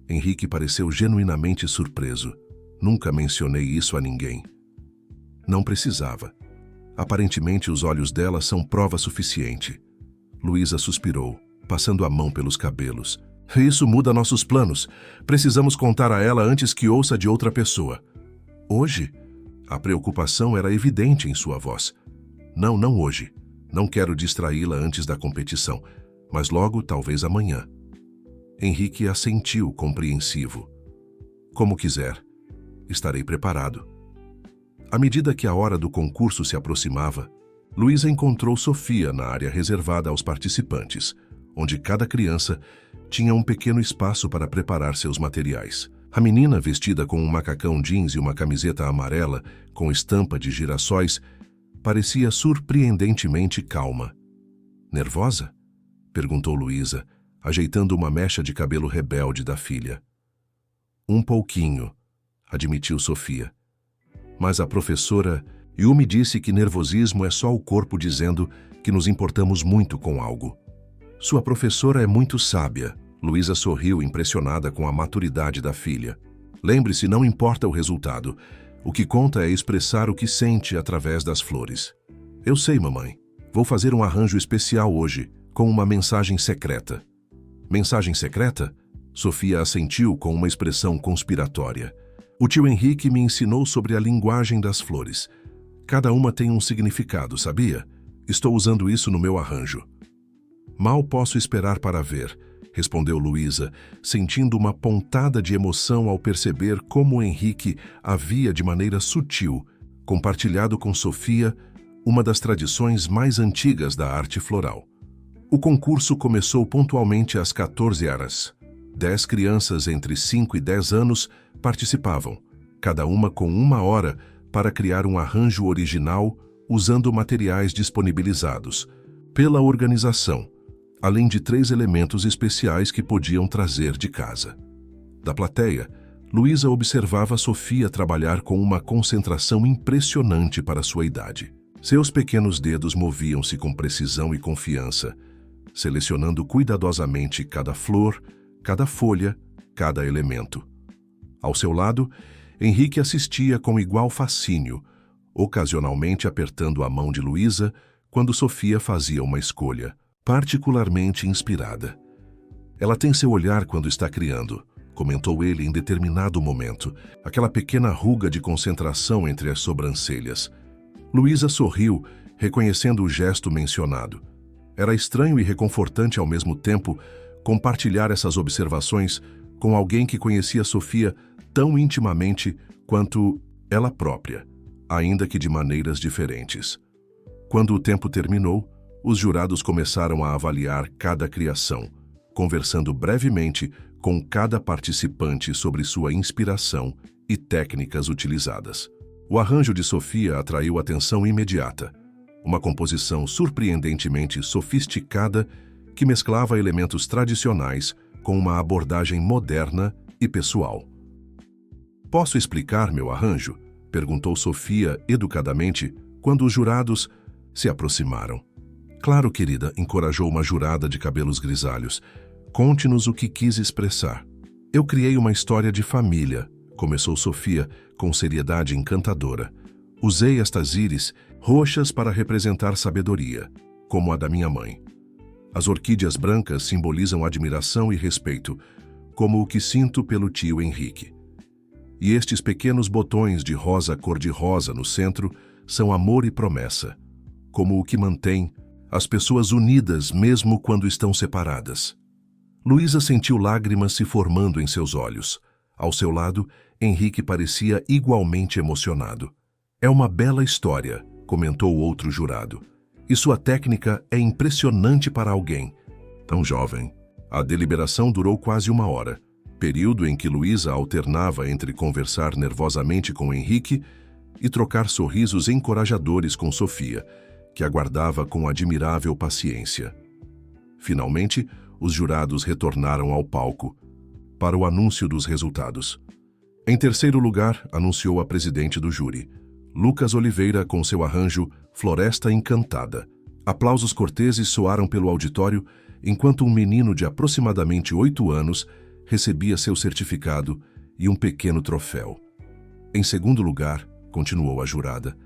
Speaker 1: Henrique pareceu genuinamente surpreso. Nunca mencionei isso a ninguém. Não precisava. Aparentemente os olhos dela são prova suficiente. Luísa suspirou, passando a mão pelos cabelos. Isso muda nossos planos. Precisamos contar a ela antes que ouça de outra pessoa. Hoje? A preocupação era evidente em sua voz. Não hoje. Não quero distraí-la antes da competição, mas logo, talvez amanhã. Henrique assentiu, compreensivo. Como quiser. Estarei preparado. À medida que a hora do concurso se aproximava, Luísa encontrou Sofia na área reservada aos participantes, onde cada criança tinha um pequeno espaço para preparar seus materiais. A menina, vestida com um macacão jeans e uma camiseta amarela com estampa de girassóis, parecia surpreendentemente calma. Nervosa? Perguntou Luísa, ajeitando uma mecha de cabelo rebelde da filha. Um pouquinho, admitiu Sofia. Mas a professora Yumi disse que nervosismo é só o corpo dizendo que nos importamos muito com algo. Sua professora é muito sábia. Luísa sorriu, impressionada com a maturidade da filha. Lembre-se, não importa o resultado. O que conta é expressar o que sente através das flores. Eu sei, mamãe. Vou fazer um arranjo especial hoje, com uma mensagem secreta. Mensagem secreta? Sofia assentiu com uma expressão conspiratória. O tio Henrique me ensinou sobre a linguagem das flores. Cada uma tem um significado, sabia? Estou usando isso no meu arranjo. Mal posso esperar para ver, respondeu Luísa, sentindo uma pontada de emoção ao perceber como Henrique havia, de maneira sutil, compartilhado com Sofia uma das tradições mais antigas da arte floral. O concurso começou pontualmente às 14 horas. 10 crianças entre 5 e 10 anos participavam, cada uma com 1 hora para criar um arranjo original usando materiais disponibilizados pela organização, além de 3 elementos especiais que podiam trazer de casa. Da plateia, Luísa observava Sofia trabalhar com uma concentração impressionante para sua idade. Seus pequenos dedos moviam-se com precisão e confiança, selecionando cuidadosamente cada flor, cada folha, cada elemento. Ao seu lado, Henrique assistia com igual fascínio, ocasionalmente apertando a mão de Luísa quando Sofia fazia uma escolha, particularmente inspirada. Ela tem seu olhar quando está criando, comentou ele em determinado momento, aquela pequena ruga de concentração entre as sobrancelhas. Luísa sorriu, reconhecendo o gesto mencionado. Era estranho e reconfortante ao mesmo tempo compartilhar essas observações com alguém que conhecia Sofia tão intimamente quanto ela própria, ainda que de maneiras diferentes. Quando o tempo terminou, os jurados começaram a avaliar cada criação, conversando brevemente com cada participante sobre sua inspiração e técnicas utilizadas. O arranjo de Sofia atraiu atenção imediata, uma composição surpreendentemente sofisticada que mesclava elementos tradicionais com uma abordagem moderna e pessoal. "Posso explicar meu arranjo?", perguntou Sofia educadamente quando os jurados se aproximaram. "Claro, querida", encorajou uma jurada de cabelos grisalhos. "Conte-nos o que quis expressar." "Eu criei uma história de família", começou Sofia com seriedade encantadora. "Usei estas íris roxas para representar sabedoria, como a da minha mãe. As orquídeas brancas simbolizam admiração e respeito, como o que sinto pelo tio Henrique. E estes pequenos botões de rosa cor-de-rosa no centro são amor e promessa, como o que mantém as pessoas unidas mesmo quando estão separadas." Luísa sentiu lágrimas se formando em seus olhos. Ao seu lado, Henrique parecia igualmente emocionado. "É uma bela história", comentou outro jurado. "E sua técnica é impressionante para alguém tão jovem." A deliberação durou quase 1 hora, período em que Luísa alternava entre conversar nervosamente com Henrique e trocar sorrisos encorajadores com Sofia, que aguardava com admirável paciência. Finalmente, os jurados retornaram ao palco para o anúncio dos resultados. Em terceiro lugar, anunciou a presidente do júri, Lucas Oliveira, com seu arranjo Floresta Encantada. Aplausos corteses soaram pelo auditório enquanto um menino de aproximadamente 8 anos recebia seu certificado e um pequeno troféu. Em segundo lugar, continuou a jurada,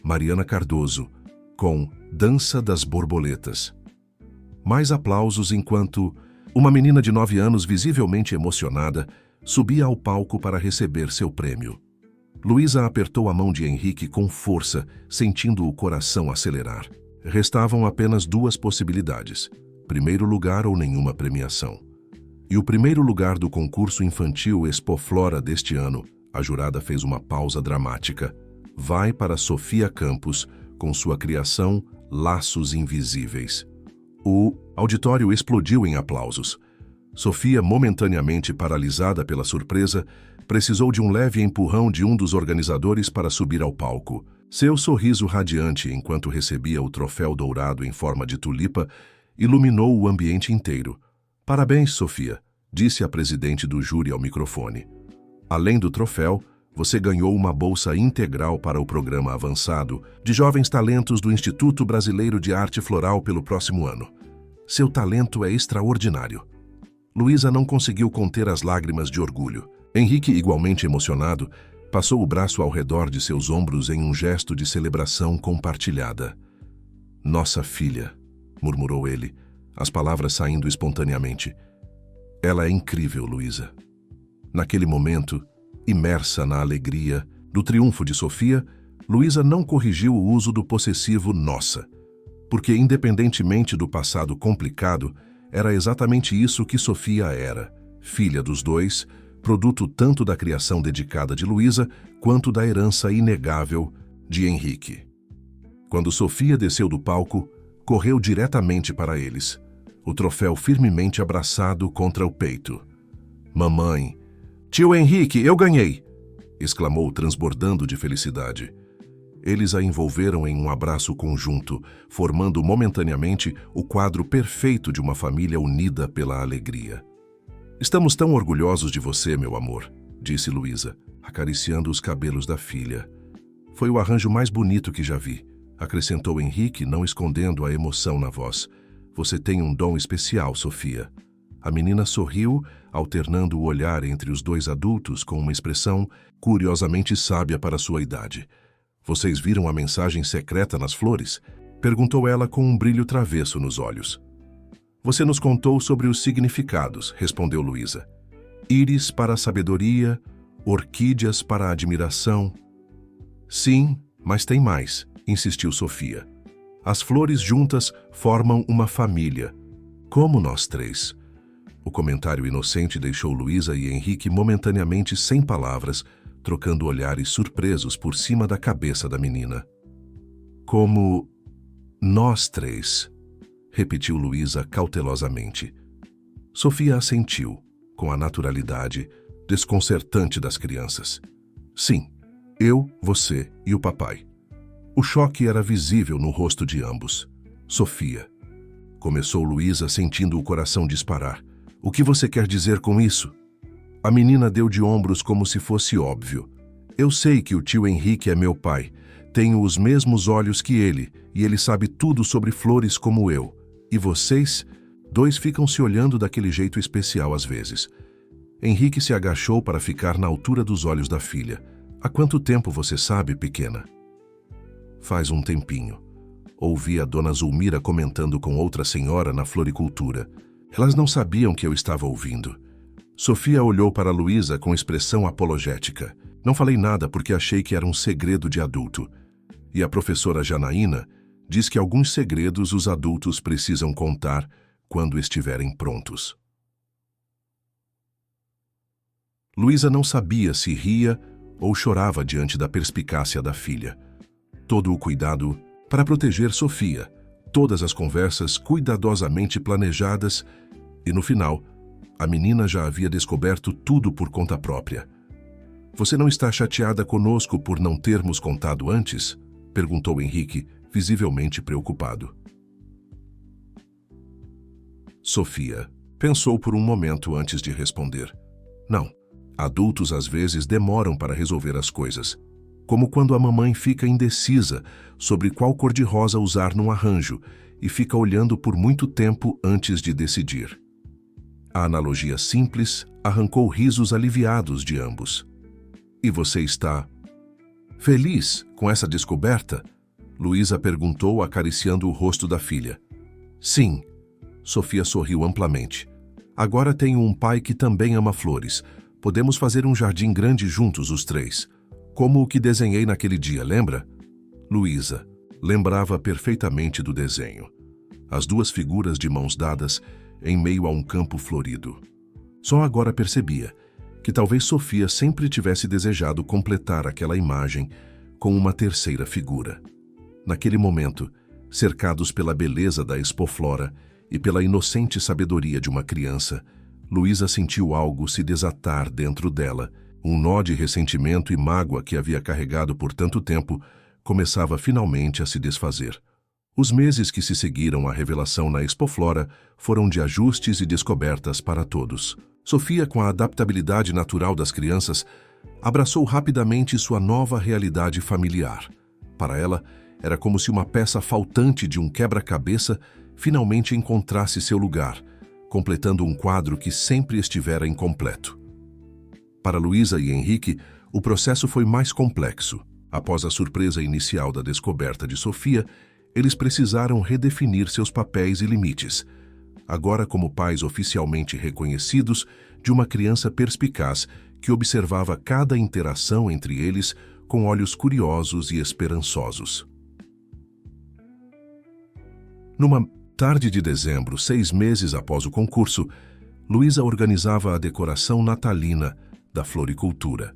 Speaker 1: Mariana Cardoso, com Dança das Borboletas. Mais aplausos enquanto uma menina de 9 anos, visivelmente emocionada, subia ao palco para receber seu prêmio. Luísa apertou a mão de Henrique com força, sentindo o coração acelerar. Restavam apenas 2 possibilidades: primeiro lugar ou nenhuma premiação. E o primeiro lugar do concurso infantil Expoflora deste ano, a jurada fez uma pausa dramática, vai para Sofia Campos com sua criação Laços Invisíveis. O auditório explodiu em aplausos. Sofia, momentaneamente paralisada pela surpresa, precisou de um leve empurrão de um dos organizadores para subir ao palco. Seu sorriso radiante enquanto recebia o troféu dourado em forma de tulipa iluminou o ambiente inteiro. "Parabéns, Sofia", disse a presidente do júri ao microfone. "Além do troféu, você ganhou uma bolsa integral para o programa avançado de jovens talentos do Instituto Brasileiro de Arte Floral pelo próximo ano. Seu talento é extraordinário." Luísa não conseguiu conter as lágrimas de orgulho. Henrique, igualmente emocionado, passou o braço ao redor de seus ombros em um gesto de celebração compartilhada. "Nossa filha", murmurou ele, as palavras saindo espontaneamente. "Ela é incrível, Luísa." Naquele momento, imersa na alegria do triunfo de Sofia, Luísa não corrigiu o uso do possessivo nossa, porque, independentemente do passado complicado, era exatamente isso que Sofia era, filha dos dois, produto tanto da criação dedicada de Luísa quanto da herança inegável de Henrique. Quando Sofia desceu do palco, correu diretamente para eles, o troféu firmemente abraçado contra o peito. "Mamãe, tio Henrique, eu ganhei!" exclamou, transbordando de felicidade. Eles a envolveram em um abraço conjunto, formando momentaneamente o quadro perfeito de uma família unida pela alegria. "Estamos tão orgulhosos de você, meu amor", disse Luísa, acariciando os cabelos da filha. "Foi o arranjo mais bonito que já vi", acrescentou Henrique, não escondendo a emoção na voz. "Você tem um dom especial, Sofia." A menina sorriu, alternando o olhar entre os dois adultos com uma expressão curiosamente sábia para sua idade. "Vocês viram a mensagem secreta nas flores?" perguntou ela com um brilho travesso nos olhos. "Você nos contou sobre os significados", respondeu Luísa. "Íris para a sabedoria, orquídeas para a admiração." "Sim, mas tem mais", insistiu Sofia. "As flores juntas formam uma família, como nós três." O comentário inocente deixou Luísa e Henrique momentaneamente sem palavras, trocando olhares surpresos por cima da cabeça da menina. Como nós três, repetiu Luísa cautelosamente. Sofia assentiu, com a naturalidade desconcertante das crianças. Sim, eu, você e o papai. O choque era visível no rosto de ambos. Sofia. Começou Luísa, sentindo o coração disparar. O que você quer dizer com isso? A menina deu de ombros como se fosse óbvio. Eu sei que o tio Henrique é meu pai. Tenho os mesmos olhos que ele, e ele sabe tudo sobre flores como eu. E vocês? Dois ficam se olhando daquele jeito especial às vezes. Henrique se agachou para ficar na altura dos olhos da filha. Há quanto tempo você sabe, pequena? Faz um tempinho. Ouvi a dona Zulmira comentando com outra senhora na floricultura. Elas não sabiam que eu estava ouvindo. Sofia olhou para Luísa com expressão apologética. Não falei nada porque achei que era um segredo de adulto. E a professora Janaína diz que alguns segredos os adultos precisam contar quando estiverem prontos. Luísa não sabia se ria ou chorava diante da perspicácia da filha. Todo o cuidado para proteger Sofia, todas as conversas cuidadosamente planejadas, e no final, a menina já havia descoberto tudo por conta própria. Você não está chateada conosco por não termos contado antes? Perguntou Henrique, visivelmente preocupado. Sofia pensou por um momento antes de responder. Não, adultos às vezes demoram para resolver as coisas, como quando a mamãe fica indecisa sobre qual cor-de-rosa usar num arranjo e fica olhando por muito tempo antes de decidir. A analogia simples arrancou risos aliviados de ambos. E você está feliz com essa descoberta? Luísa perguntou, acariciando o rosto da filha. Sim, Sofia sorriu amplamente. Agora tenho um pai que também ama flores. Podemos fazer um jardim grande juntos, os três. Como o que desenhei naquele dia, lembra? Luísa lembrava perfeitamente do desenho. As duas figuras de mãos dadas em meio a um campo florido. Só agora percebia que talvez Sofia sempre tivesse desejado completar aquela imagem com uma terceira figura. Naquele momento, cercados pela beleza da expoflora e pela inocente sabedoria de uma criança, Luísa sentiu algo se desatar dentro dela. Um nó de ressentimento e mágoa que havia carregado por tanto tempo começava finalmente a se desfazer. Os meses que se seguiram à revelação na expoflora foram de ajustes e descobertas para todos. Sofia, com a adaptabilidade natural das crianças, abraçou rapidamente sua nova realidade familiar. Para ela, era como se uma peça faltante de um quebra-cabeça finalmente encontrasse seu lugar, completando um quadro que sempre estivera incompleto. Para Luísa e Henrique, o processo foi mais complexo. Após a surpresa inicial da descoberta de Sofia, eles precisaram redefinir seus papéis e limites. Agora, como pais oficialmente reconhecidos de uma criança perspicaz que observava cada interação entre eles com olhos curiosos e esperançosos. Numa tarde de dezembro, 6 meses após o concurso, Luísa organizava a decoração natalina da floricultura.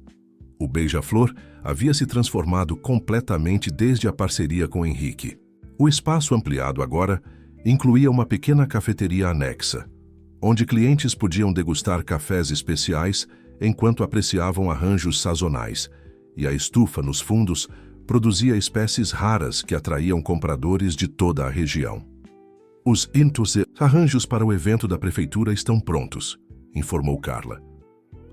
Speaker 1: O beija-flor havia se transformado completamente desde a parceria com Henrique. O espaço ampliado agora incluía uma pequena cafeteria anexa, onde clientes podiam degustar cafés especiais enquanto apreciavam arranjos sazonais, e a estufa nos fundos produzia espécies raras que atraíam compradores de toda a região. Os arranjos para o evento da prefeitura estão prontos, informou Carla,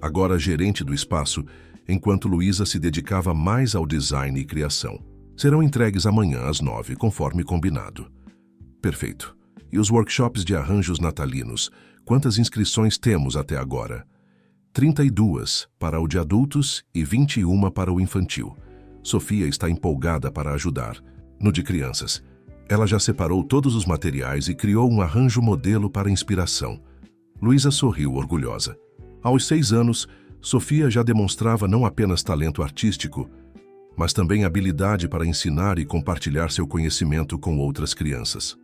Speaker 1: agora gerente do espaço, enquanto Luísa se dedicava mais ao design e criação. Serão entregues amanhã às 9, conforme combinado. Perfeito. E os workshops de arranjos natalinos? Quantas inscrições temos até agora? 32 para o de adultos e 21 para o infantil. Sofia está empolgada para ajudar. No de crianças, ela já separou todos os materiais e criou um arranjo modelo para inspiração. Luísa sorriu orgulhosa. Aos 6 anos, Sofia já demonstrava não apenas talento artístico, mas também habilidade para ensinar e compartilhar seu conhecimento com outras crianças.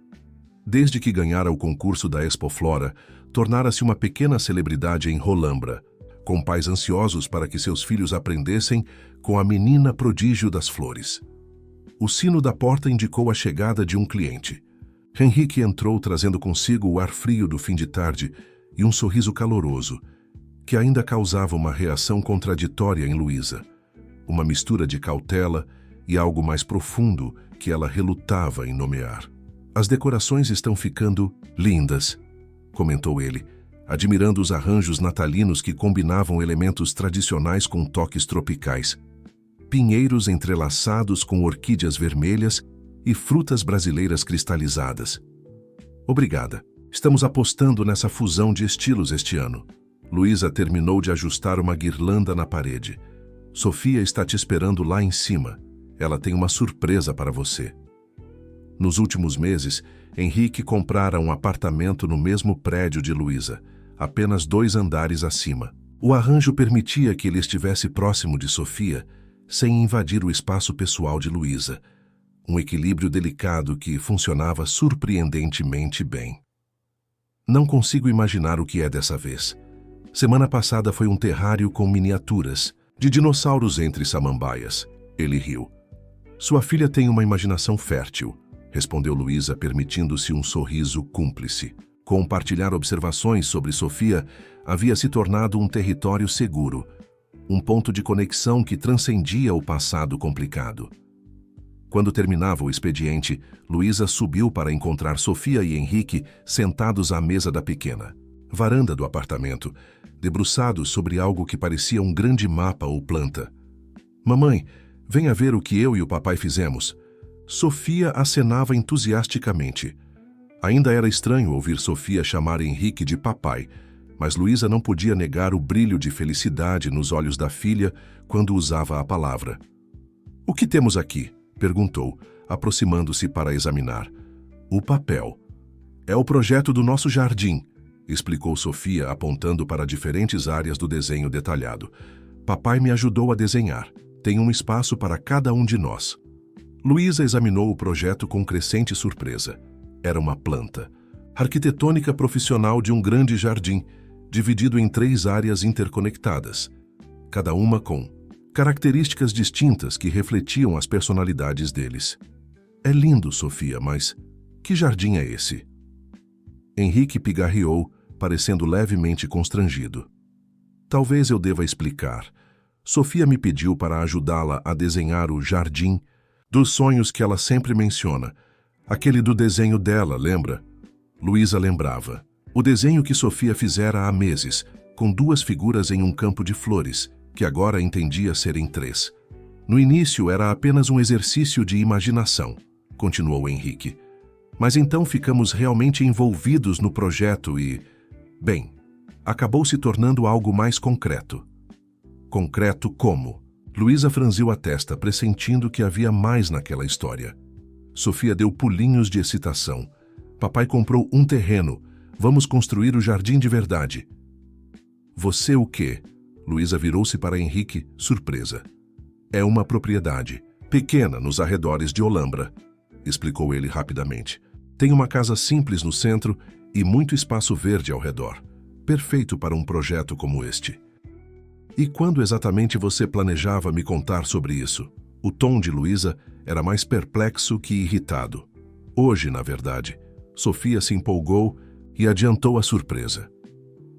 Speaker 1: Desde que ganhara o concurso da Expoflora, tornara-se uma pequena celebridade em Rolambra, com pais ansiosos para que seus filhos aprendessem com a menina prodígio das flores. O sino da porta indicou a chegada de um cliente. Henrique entrou trazendo consigo o ar frio do fim de tarde e um sorriso caloroso, que ainda causava uma reação contraditória em Luísa, uma mistura de cautela e algo mais profundo que ela relutava em nomear. As decorações estão ficando lindas, comentou ele, admirando os arranjos natalinos que combinavam elementos tradicionais com toques tropicais. Pinheiros entrelaçados com orquídeas vermelhas e frutas brasileiras cristalizadas. Obrigada. Estamos apostando nessa fusão de estilos este ano. Luísa terminou de ajustar uma guirlanda na parede. Sofia está te esperando lá em cima. Ela tem uma surpresa para você. Nos últimos meses, Henrique comprara um apartamento no mesmo prédio de Luísa, apenas 2 andares acima. O arranjo permitia que ele estivesse próximo de Sofia, sem invadir o espaço pessoal de Luísa. Um equilíbrio delicado que funcionava surpreendentemente bem. Não consigo imaginar o que é dessa vez. Semana passada foi um terrário com miniaturas, de dinossauros entre samambaias. Ele riu. Sua filha tem uma imaginação fértil, respondeu Luísa, permitindo-se um sorriso cúmplice. Compartilhar observações sobre Sofia havia se tornado um território seguro, um ponto de conexão que transcendia o passado complicado. Quando terminava o expediente, Luísa subiu para encontrar Sofia e Henrique sentados à mesa da pequena varanda do apartamento, debruçados sobre algo que parecia um grande mapa ou planta. Mamãe, venha ver o que eu e o papai fizemos. Sofia acenava entusiasticamente. Ainda era estranho ouvir Sofia chamar Henrique de papai, mas Luísa não podia negar o brilho de felicidade nos olhos da filha quando usava a palavra. O que temos aqui? Perguntou, aproximando-se para examinar. O papel. É o projeto do nosso jardim, explicou Sofia, apontando para diferentes áreas do desenho detalhado. Papai me ajudou a desenhar. Tem um espaço para cada um de nós. Luísa examinou o projeto com crescente surpresa. Era uma planta. Arquitetônica profissional de um grande jardim, dividido em 3 áreas interconectadas, cada uma com características distintas que refletiam as personalidades deles. É lindo, Sofia, mas que jardim é esse? Henrique pigarreou, parecendo levemente constrangido. Talvez eu deva explicar. Sofia me pediu para ajudá-la a desenhar o jardim dos sonhos que ela sempre menciona. Aquele do desenho dela, lembra? Luísa lembrava. O desenho que Sofia fizera há meses, com 2 figuras em um campo de flores, que agora entendia serem 3. No início era apenas um exercício de imaginação, continuou Henrique. Mas então ficamos realmente envolvidos no projeto e, bem, acabou se tornando algo mais concreto. Concreto como? Luísa franziu a testa, pressentindo que havia mais naquela história. Sofia deu pulinhos de excitação. Papai comprou um terreno. Vamos construir o jardim de verdade. Você o quê? Luísa virou-se para Henrique, surpresa. É uma propriedade, pequena nos arredores de Olambra, explicou ele rapidamente. Tem uma casa simples no centro e muito espaço verde ao redor. Perfeito para um projeto como este. E quando exatamente você planejava me contar sobre isso? O tom de Luísa era mais perplexo que irritado. Hoje, na verdade. Sofia se empolgou e adiantou a surpresa.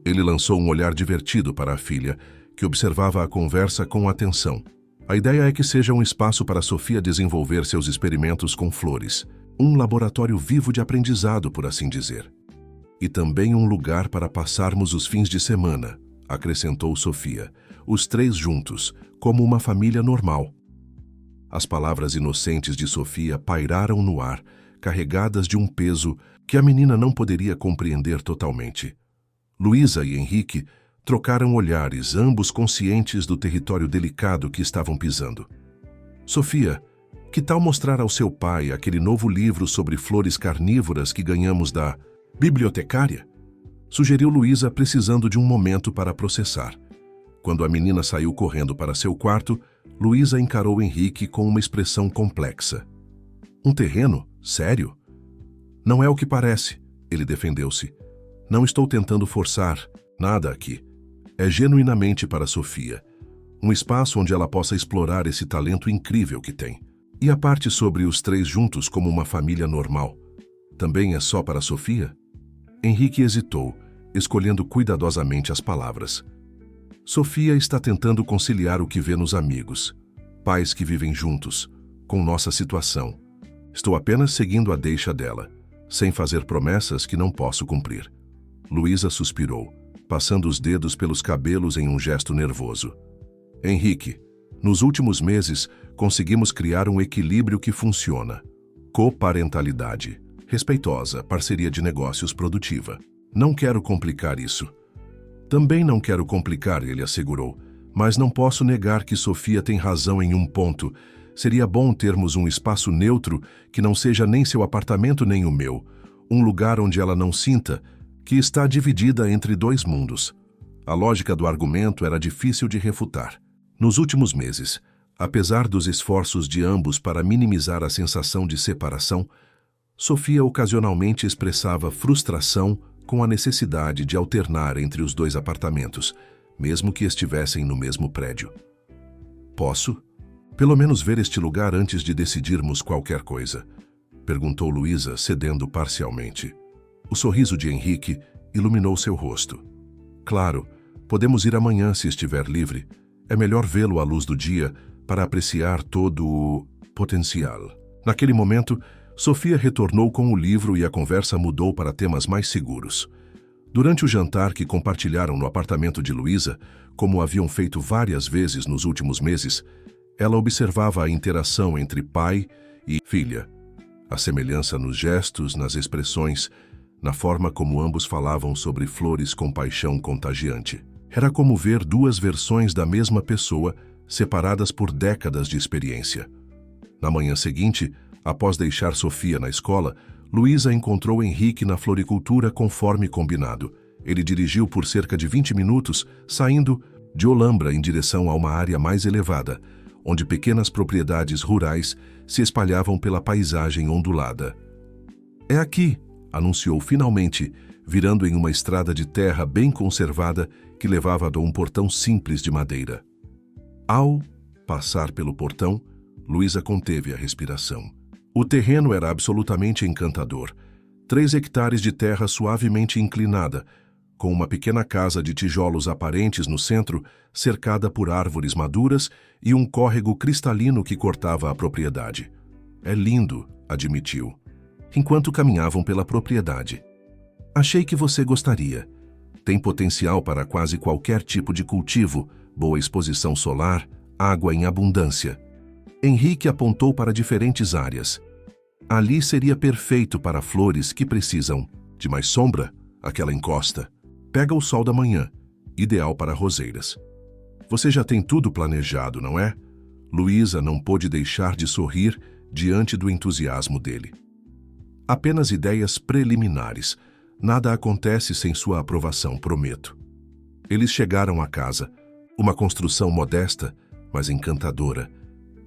Speaker 1: Ele lançou um olhar divertido para a filha, que observava a conversa com atenção. A ideia é que seja um espaço para Sofia desenvolver seus experimentos com flores. Um laboratório vivo de aprendizado, por assim dizer. E também um lugar para passarmos os fins de semana, acrescentou Sofia, os 3 juntos, como uma família normal. As palavras inocentes de Sofia pairaram no ar, carregadas de um peso que a menina não poderia compreender totalmente. Luísa e Henrique trocaram olhares, ambos conscientes do território delicado que estavam pisando. Sofia, que tal mostrar ao seu pai aquele novo livro sobre flores carnívoras que ganhamos da bibliotecária? Sugeriu Luísa, precisando de um momento para processar. Quando a menina saiu correndo para seu quarto, Luísa encarou Henrique com uma expressão complexa. Um terreno? Sério? Não é o que parece, ele defendeu-se. Não estou tentando forçar nada aqui. É genuinamente para Sofia. Um espaço onde ela possa explorar esse talento incrível que tem. E a parte sobre os três juntos como uma família normal, também é só para Sofia? Henrique hesitou, escolhendo cuidadosamente as palavras. Sofia está tentando conciliar o que vê nos amigos, pais que vivem juntos, com nossa situação. Estou apenas seguindo a deixa dela, sem fazer promessas que não posso cumprir. Luísa suspirou, passando os dedos pelos cabelos em um gesto nervoso. Henrique, nos últimos meses, conseguimos criar um equilíbrio que funciona. Coparentalidade, respeitosa, parceria de negócios produtiva. Não quero complicar isso. Também não quero complicar, ele assegurou, mas não posso negar que Sofia tem razão em um ponto. Seria bom termos um espaço neutro que não seja nem seu apartamento nem o meu. Um lugar onde ela não sinta que está dividida entre dois mundos. A lógica do argumento era difícil de refutar. Nos últimos meses, apesar dos esforços de ambos para minimizar a sensação de separação, Sofia ocasionalmente expressava frustração com a necessidade de alternar entre os dois apartamentos, mesmo que estivessem no mesmo prédio. Posso? Pelo menos ver este lugar antes de decidirmos qualquer coisa? Perguntou Luísa, cedendo parcialmente. O sorriso de Henrique iluminou seu rosto. Claro, podemos ir amanhã se estiver livre. É melhor vê-lo à luz do dia para apreciar todo o potencial. Naquele momento, Sofia retornou com o livro e a conversa mudou para temas mais seguros. Durante o jantar que compartilharam no apartamento de Luísa, como haviam feito várias vezes nos últimos meses, ela observava a interação entre pai e filha. A semelhança nos gestos, nas expressões, na forma como ambos falavam sobre flores com paixão contagiante. Era como ver duas versões da mesma pessoa, separadas por décadas de experiência. Na manhã seguinte, após deixar Sofia na escola, Luísa encontrou Henrique na floricultura conforme combinado. Ele dirigiu por cerca de 20 minutos, saindo de Olambra em direção a uma área mais elevada, onde pequenas propriedades rurais se espalhavam pela paisagem ondulada. É aqui, anunciou finalmente, virando em uma estrada de terra bem conservada que levava a um portão simples de madeira. Ao passar pelo portão, Luísa conteve a respiração. O terreno era absolutamente encantador. 3 hectares de terra suavemente inclinada, com uma pequena casa de tijolos aparentes no centro, cercada por árvores maduras e um córrego cristalino que cortava a propriedade. É lindo, admitiu, enquanto caminhavam pela propriedade. Achei que você gostaria. Tem potencial para quase qualquer tipo de cultivo, boa exposição solar, água em abundância. Henrique apontou para diferentes áreas. Ali seria perfeito para flores que precisam de mais sombra, aquela encosta. Pega o sol da manhã, ideal para roseiras. Você já tem tudo planejado, não é? Luísa não pôde deixar de sorrir diante do entusiasmo dele. Apenas ideias preliminares. Nada acontece sem sua aprovação, prometo. Eles chegaram à casa, uma construção modesta, mas encantadora,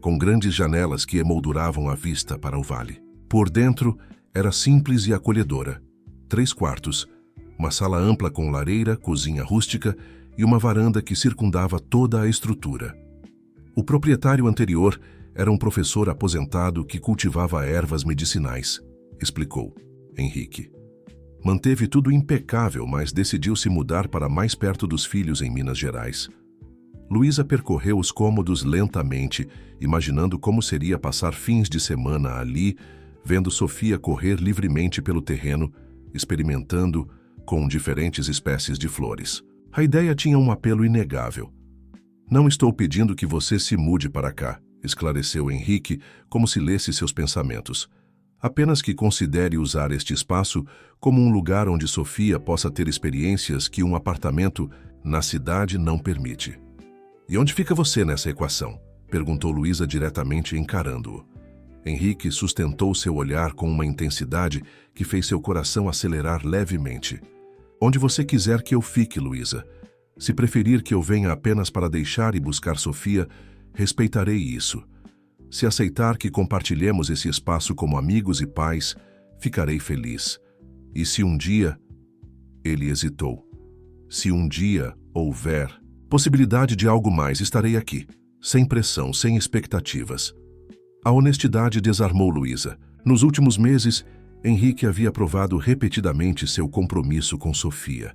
Speaker 1: com grandes janelas que emolduravam a vista para o vale. Por dentro, era simples e acolhedora. 3 quartos, uma sala ampla com lareira, cozinha rústica e uma varanda que circundava toda a estrutura. O proprietário anterior era um professor aposentado que cultivava ervas medicinais, explicou Henrique. Manteve tudo impecável, mas decidiu se mudar para mais perto dos filhos em Minas Gerais. Luísa percorreu os cômodos lentamente, imaginando como seria passar fins de semana ali, vendo Sofia correr livremente pelo terreno, experimentando com diferentes espécies de flores. A ideia tinha um apelo inegável. Não estou pedindo que você se mude para cá, esclareceu Henrique, como se lesse seus pensamentos. Apenas que considere usar este espaço como um lugar onde Sofia possa ter experiências que um apartamento na cidade não permite. E onde fica você nessa equação? Perguntou Luísa diretamente encarando-o. Henrique sustentou seu olhar com uma intensidade que fez seu coração acelerar levemente. Onde você quiser que eu fique, Luísa. Se preferir que eu venha apenas para deixar e buscar Sofia, respeitarei isso. Se aceitar que compartilhemos esse espaço como amigos e pais, ficarei feliz. E se um dia... Ele hesitou. Se um dia houver possibilidade de algo mais, estarei aqui, sem pressão, sem expectativas. A honestidade desarmou Luísa. Nos últimos meses, Henrique havia provado repetidamente seu compromisso com Sofia,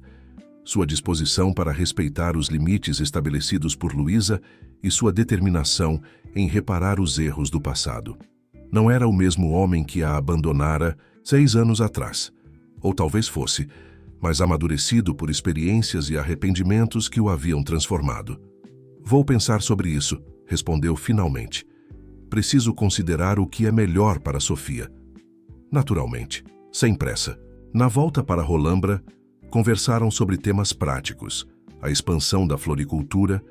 Speaker 1: sua disposição para respeitar os limites estabelecidos por Luísa e sua determinação em reparar os erros do passado. Não era o mesmo homem que a abandonara 6 anos atrás, ou talvez fosse, mas amadurecido por experiências e arrependimentos que o haviam transformado. Vou pensar sobre isso, respondeu finalmente. Preciso considerar o que é melhor para Sofia. Naturalmente, sem pressa. Na volta para Rolambra, conversaram sobre temas práticos, a expansão da floricultura,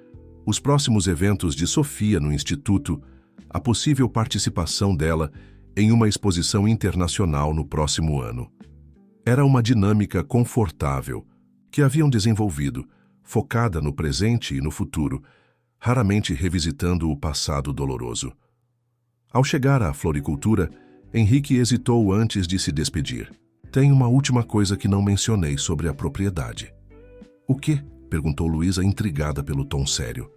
Speaker 1: os próximos eventos de Sofia no Instituto, a possível participação dela em uma exposição internacional no próximo ano. Era uma dinâmica confortável que haviam desenvolvido, focada no presente e no futuro, raramente revisitando o passado doloroso. Ao chegar à floricultura, Henrique hesitou antes de se despedir. Tem uma última coisa que não mencionei sobre a propriedade. O quê? Perguntou Luísa, intrigada pelo tom sério.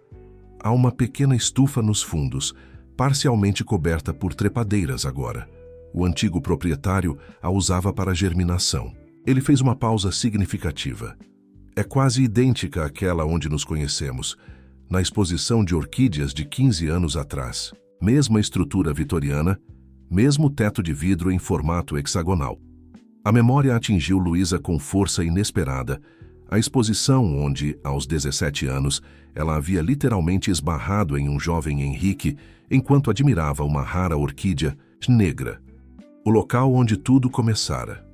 Speaker 1: Há uma pequena estufa nos fundos, parcialmente coberta por trepadeiras agora. O antigo proprietário a usava para germinação. Ele fez uma pausa significativa. É quase idêntica àquela onde nos conhecemos, na exposição de orquídeas de 15 anos atrás. Mesma estrutura vitoriana, mesmo teto de vidro em formato hexagonal. A memória atingiu Luísa com força inesperada. A exposição onde, aos 17 anos, ela havia literalmente esbarrado em um jovem Henrique enquanto admirava uma rara orquídea negra. O local onde tudo começara.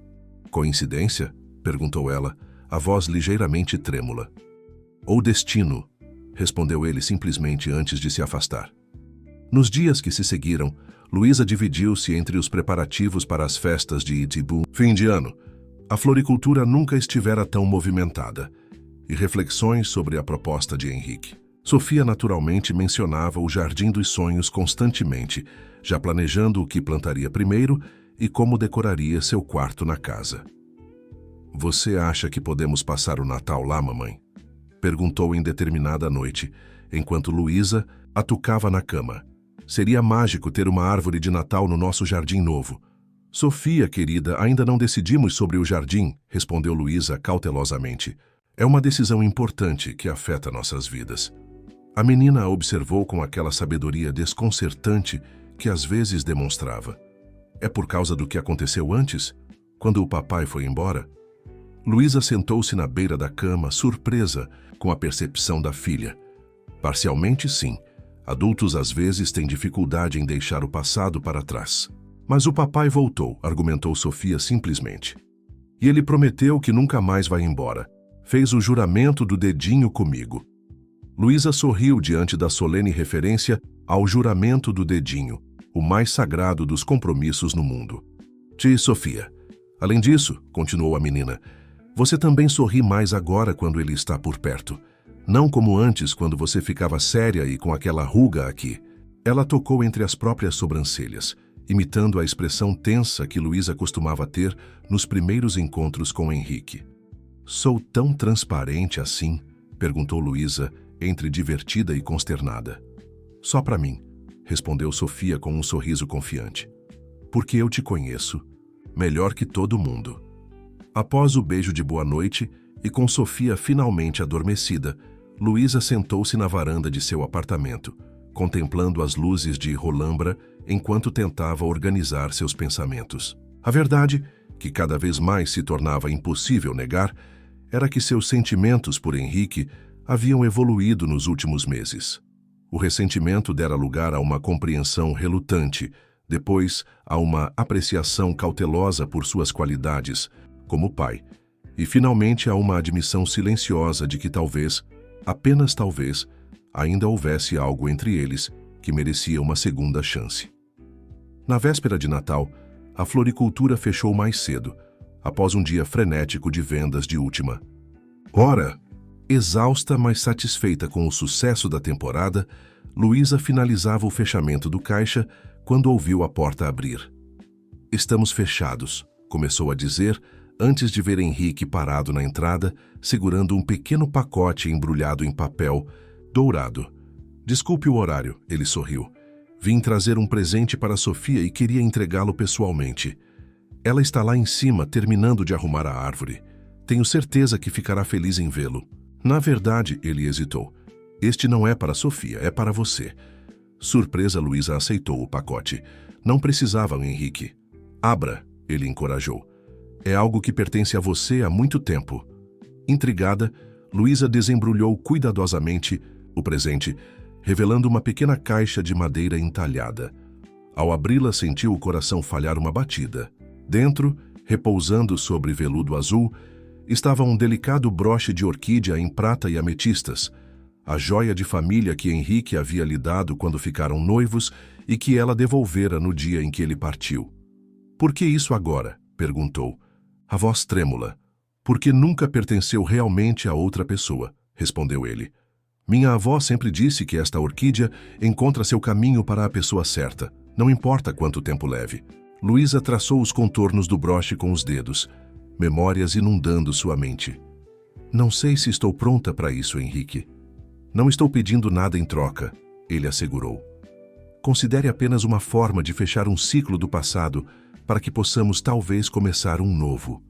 Speaker 1: Coincidência? Perguntou ela, a voz ligeiramente trêmula. Ou destino? Respondeu ele simplesmente antes de se afastar. Nos dias que se seguiram, Luísa dividiu-se entre os preparativos para as festas de Itibu, fim de ano. A floricultura nunca estivera tão movimentada, e reflexões sobre a proposta de Henrique. Sofia naturalmente mencionava o Jardim dos Sonhos constantemente, já planejando o que plantaria primeiro e como decoraria seu quarto na casa. Você acha que podemos passar o Natal lá, mamãe? Perguntou em determinada noite, enquanto Luísa atucava na cama. Seria mágico ter uma árvore de Natal no nosso jardim novo. Sofia, querida, ainda não decidimos sobre o jardim, respondeu Luísa cautelosamente. É uma decisão importante que afeta nossas vidas. A menina a observou com aquela sabedoria desconcertante que às vezes demonstrava. É por causa do que aconteceu antes, quando o papai foi embora? Luísa sentou-se na beira da cama, surpresa com a percepção da filha. Parcialmente, sim. Adultos às vezes têm dificuldade em deixar o passado para trás. Mas o papai voltou, argumentou Sofia simplesmente. E ele prometeu que nunca mais vai embora. Fez o juramento do dedinho comigo. Luísa sorriu diante da solene referência ao juramento do dedinho, o mais sagrado dos compromissos no mundo. Tia Sofia. Além disso, continuou a menina, você também sorri mais agora quando ele está por perto. Não como antes, quando você ficava séria e com aquela ruga aqui. Ela tocou entre as próprias sobrancelhas, imitando a expressão tensa que Luísa costumava ter nos primeiros encontros com Henrique. Sou tão transparente assim? Perguntou Luísa, entre divertida e consternada. Só para mim, respondeu Sofia com um sorriso confiante. Porque eu te conheço, melhor que todo mundo. Após o beijo de boa noite e com Sofia finalmente adormecida, Luísa sentou-se na varanda de seu apartamento, contemplando as luzes de Rolambra enquanto tentava organizar seus pensamentos. A verdade, que cada vez mais se tornava impossível negar, era que seus sentimentos por Henrique haviam evoluído nos últimos meses. O ressentimento dera lugar a uma compreensão relutante, depois a uma apreciação cautelosa por suas qualidades, como pai, e finalmente a uma admissão silenciosa de que talvez, apenas talvez, ainda houvesse algo entre eles que merecia uma segunda chance. Na véspera de Natal, a floricultura fechou mais cedo, após um dia frenético de vendas de última. Ora, exausta, mas satisfeita com o sucesso da temporada, Luísa finalizava o fechamento do caixa quando ouviu a porta abrir. Estamos fechados, começou a dizer, antes de ver Henrique parado na entrada, segurando um pequeno pacote embrulhado em papel dourado. Desculpe o horário, ele sorriu. Vim trazer um presente para Sofia e queria entregá-lo pessoalmente. Ela está lá em cima, terminando de arrumar a árvore. Tenho certeza que ficará feliz em vê-lo. Na verdade, ele hesitou. Este não é para Sofia, é para você. Surpresa, Luísa aceitou o pacote. Não precisava, Henrique. Abra, ele encorajou. É algo que pertence a você há muito tempo. Intrigada, Luísa desembrulhou cuidadosamente o presente, revelando uma pequena caixa de madeira entalhada. Ao abri-la, sentiu o coração falhar uma batida. Dentro, repousando sobre veludo azul, estava um delicado broche de orquídea em prata e ametistas, a joia de família que Henrique havia lhe dado quando ficaram noivos e que ela devolvera no dia em que ele partiu. Por que isso agora? Perguntou. A voz trêmula. Porque nunca pertenceu realmente a outra pessoa, respondeu ele. Minha avó sempre disse que esta orquídea encontra seu caminho para a pessoa certa, não importa quanto tempo leve. Luísa traçou os contornos do broche com os dedos, memórias inundando sua mente. Não sei se estou pronta para isso, Henrique. Não estou pedindo nada em troca, ele assegurou. Considere apenas uma forma de fechar um ciclo do passado para que possamos talvez começar um novo.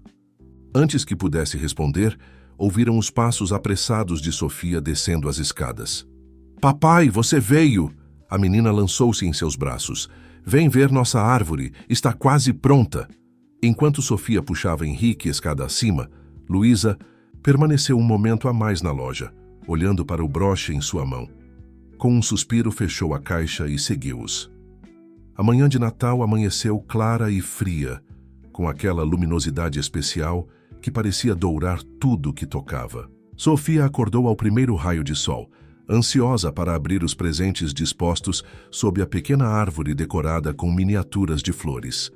Speaker 1: Antes que pudesse responder, ouviram os passos apressados de Sofia descendo as escadas. Papai, você veio! A menina lançou-se em seus braços. Vem ver nossa árvore, está quase pronta. Enquanto Sofia puxava Henrique escada acima, Luísa permaneceu um momento a mais na loja, olhando para o broche em sua mão. Com um suspiro, fechou a caixa e seguiu-os. A manhã de Natal amanheceu clara e fria, com aquela luminosidade especial que parecia dourar tudo que tocava. Sofia acordou ao primeiro raio de sol, ansiosa para abrir os presentes dispostos sob a pequena árvore decorada com miniaturas de flores.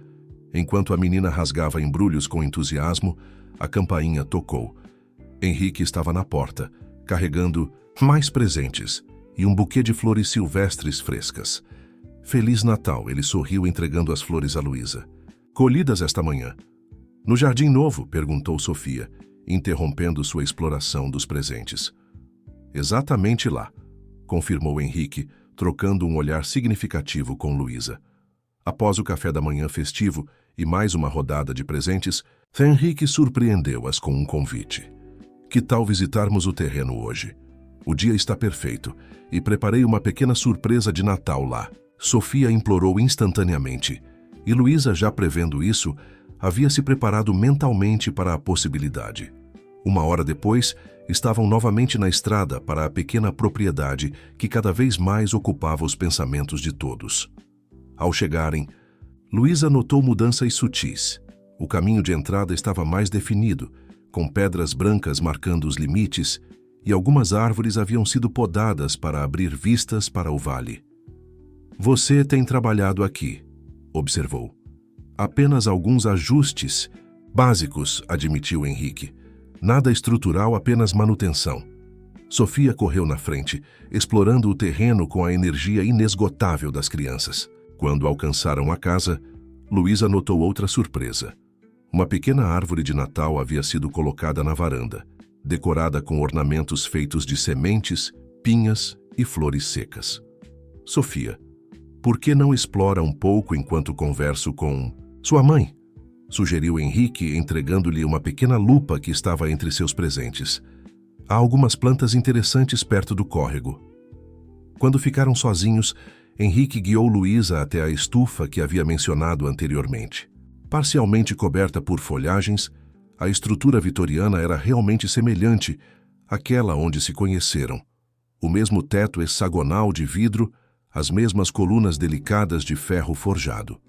Speaker 1: Enquanto a menina rasgava embrulhos com entusiasmo, a campainha tocou. Henrique estava na porta, carregando mais presentes e um buquê de flores silvestres frescas. Feliz Natal, ele sorriu entregando as flores a Luísa. Colhidas esta manhã. No jardim novo? Perguntou Sofia, interrompendo sua exploração dos presentes. Exatamente lá, confirmou Henrique, trocando um olhar significativo com Luísa. Após o café da manhã festivo e mais uma rodada de presentes, Henrique surpreendeu-as com um convite. Que tal visitarmos o terreno hoje? O dia está perfeito e preparei uma pequena surpresa de Natal lá. Sofia implorou instantaneamente, e Luísa, já prevendo isso, havia se preparado mentalmente para a possibilidade. Uma hora depois, estavam novamente na estrada para a pequena propriedade que cada vez mais ocupava os pensamentos de todos. Ao chegarem, Luísa notou mudanças sutis. O caminho de entrada estava mais definido, com pedras brancas marcando os limites, e algumas árvores haviam sido podadas para abrir vistas para o vale. Você tem trabalhado aqui, observou. Apenas alguns ajustes básicos, admitiu Henrique. Nada estrutural, apenas manutenção. Sofia correu na frente, explorando o terreno com a energia inesgotável das crianças. Quando alcançaram a casa, Luísa notou outra surpresa. Uma pequena árvore de Natal havia sido colocada na varanda, decorada com ornamentos feitos de sementes, pinhas e flores secas. Sofia, por que não explora um pouco enquanto converso com sua mãe? Sugeriu Henrique, entregando-lhe uma pequena lupa que estava entre seus presentes. Há algumas plantas interessantes perto do córrego. Quando ficaram sozinhos, Henrique guiou Luísa até a estufa que havia mencionado anteriormente. Parcialmente coberta por folhagens, a estrutura vitoriana era realmente semelhante àquela onde se conheceram. O mesmo teto hexagonal de vidro, as mesmas colunas delicadas de ferro forjado.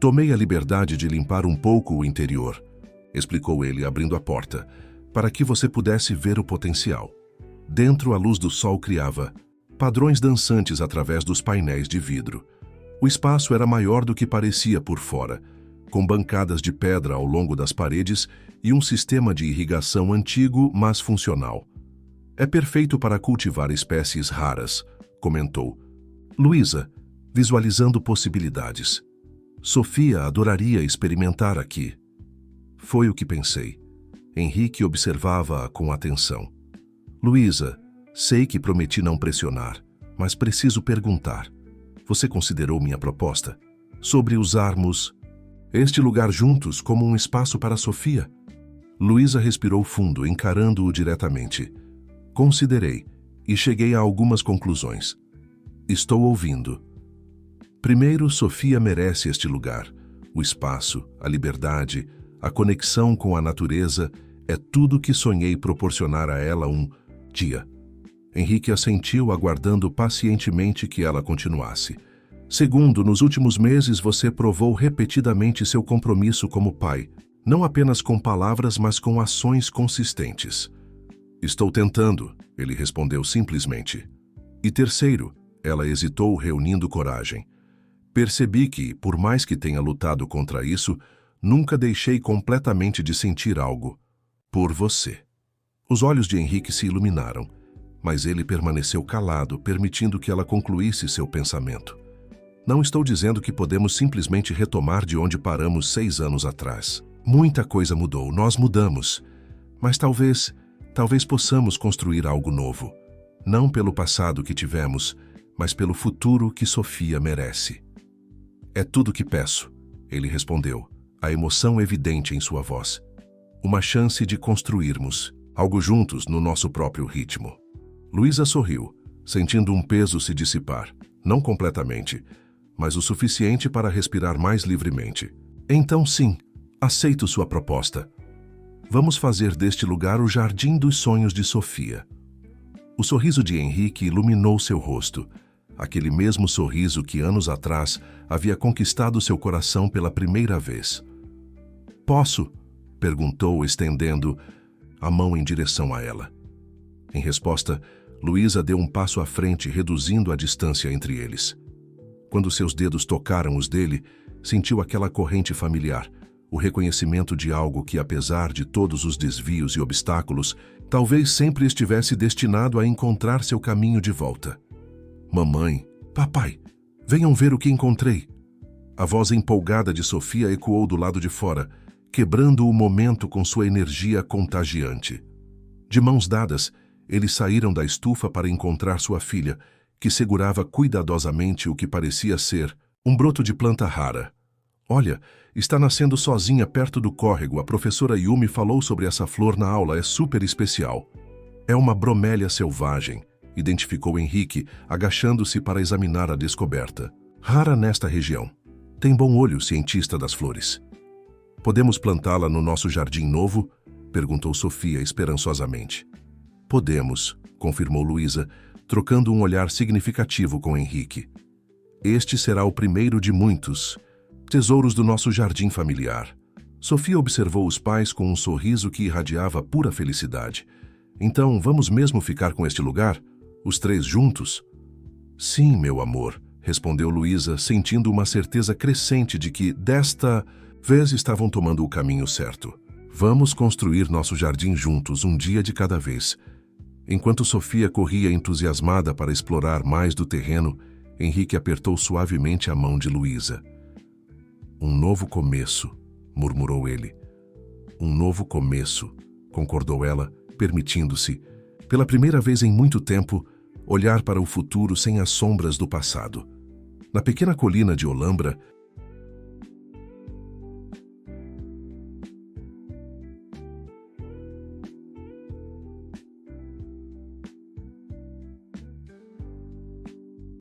Speaker 1: Tomei a liberdade de limpar um pouco o interior, explicou ele abrindo a porta, para que você pudesse ver o potencial. Dentro, a luz do sol criava padrões dançantes através dos painéis de vidro. O espaço era maior do que parecia por fora, com bancadas de pedra ao longo das paredes e um sistema de irrigação antigo, mas funcional. É perfeito para cultivar espécies raras, comentou. Luísa, visualizando possibilidades. Sofia adoraria experimentar aqui. Foi o que pensei. Henrique observava-a com atenção. Luísa, sei que prometi não pressionar, mas preciso perguntar. Você considerou minha proposta? Sobre usarmos este lugar juntos como um espaço para Sofia? Luísa respirou fundo, encarando-o diretamente. Considerei, e cheguei a algumas conclusões. Estou ouvindo. Primeiro, Sofia merece este lugar. O espaço, a liberdade, a conexão com a natureza é tudo que sonhei proporcionar a ela um dia. Henrique assentiu, aguardando pacientemente que ela continuasse. Segundo, nos últimos meses você provou repetidamente seu compromisso como pai, não apenas com palavras, mas com ações consistentes. Estou tentando, ele respondeu simplesmente. E terceiro, ela hesitou, reunindo coragem. Percebi que, por mais que tenha lutado contra isso, nunca deixei completamente de sentir algo. Por você. Os olhos de Henrique se iluminaram, mas ele permaneceu calado, permitindo que ela concluísse seu pensamento. Não estou dizendo que podemos simplesmente retomar de onde paramos 6 anos atrás. Muita coisa mudou, nós mudamos. Mas talvez possamos construir algo novo. Não pelo passado que tivemos, mas pelo futuro que Sofia merece. É tudo que peço, ele respondeu, a emoção evidente em sua voz. Uma chance de construirmos algo juntos no nosso próprio ritmo. Luísa sorriu, sentindo um peso se dissipar, não completamente, mas o suficiente para respirar mais livremente. Então sim, aceito sua proposta. Vamos fazer deste lugar o jardim dos sonhos de Sofia. O sorriso de Henrique iluminou seu rosto, aquele mesmo sorriso que anos atrás havia conquistado seu coração pela primeira vez. Posso? Perguntou, estendendo a mão em direção a ela. Em resposta, Luísa deu um passo à frente, reduzindo a distância entre eles. Quando seus dedos tocaram os dele, sentiu aquela corrente familiar, o reconhecimento de algo que, apesar de todos os desvios e obstáculos, talvez sempre estivesse destinado a encontrar seu caminho de volta. Mamãe, papai, venham ver o que encontrei. A voz empolgada de Sofia ecoou do lado de fora, quebrando o momento com sua energia contagiante. De mãos dadas, eles saíram da estufa para encontrar sua filha, que segurava cuidadosamente o que parecia ser um broto de planta rara. Olha, está nascendo sozinha perto do córrego. A professora Yumi falou sobre essa flor na aula, é super especial. É uma bromélia selvagem, identificou Henrique, agachando-se para examinar a descoberta. Rara nesta região. Tem bom olho, cientista das flores. Podemos plantá-la no nosso jardim novo? Perguntou Sofia esperançosamente. Podemos, confirmou Luísa, trocando um olhar significativo com Henrique. Este será o primeiro de muitos tesouros do nosso jardim familiar. Sofia observou os pais com um sorriso que irradiava pura felicidade. Então, vamos mesmo ficar com este lugar? Os 3 juntos? Sim, meu amor, respondeu Luísa, sentindo uma certeza crescente de que, desta vez, estavam tomando o caminho certo. Vamos construir nosso jardim juntos, um dia de cada vez. Enquanto Sofia corria entusiasmada para explorar mais do terreno, Henrique apertou suavemente a mão de Luísa. Um novo começo, murmurou ele. Um novo começo, concordou ela, permitindo-se, pela primeira vez em muito tempo, olhar para o futuro sem as sombras do passado. Na pequena colina de Olambra,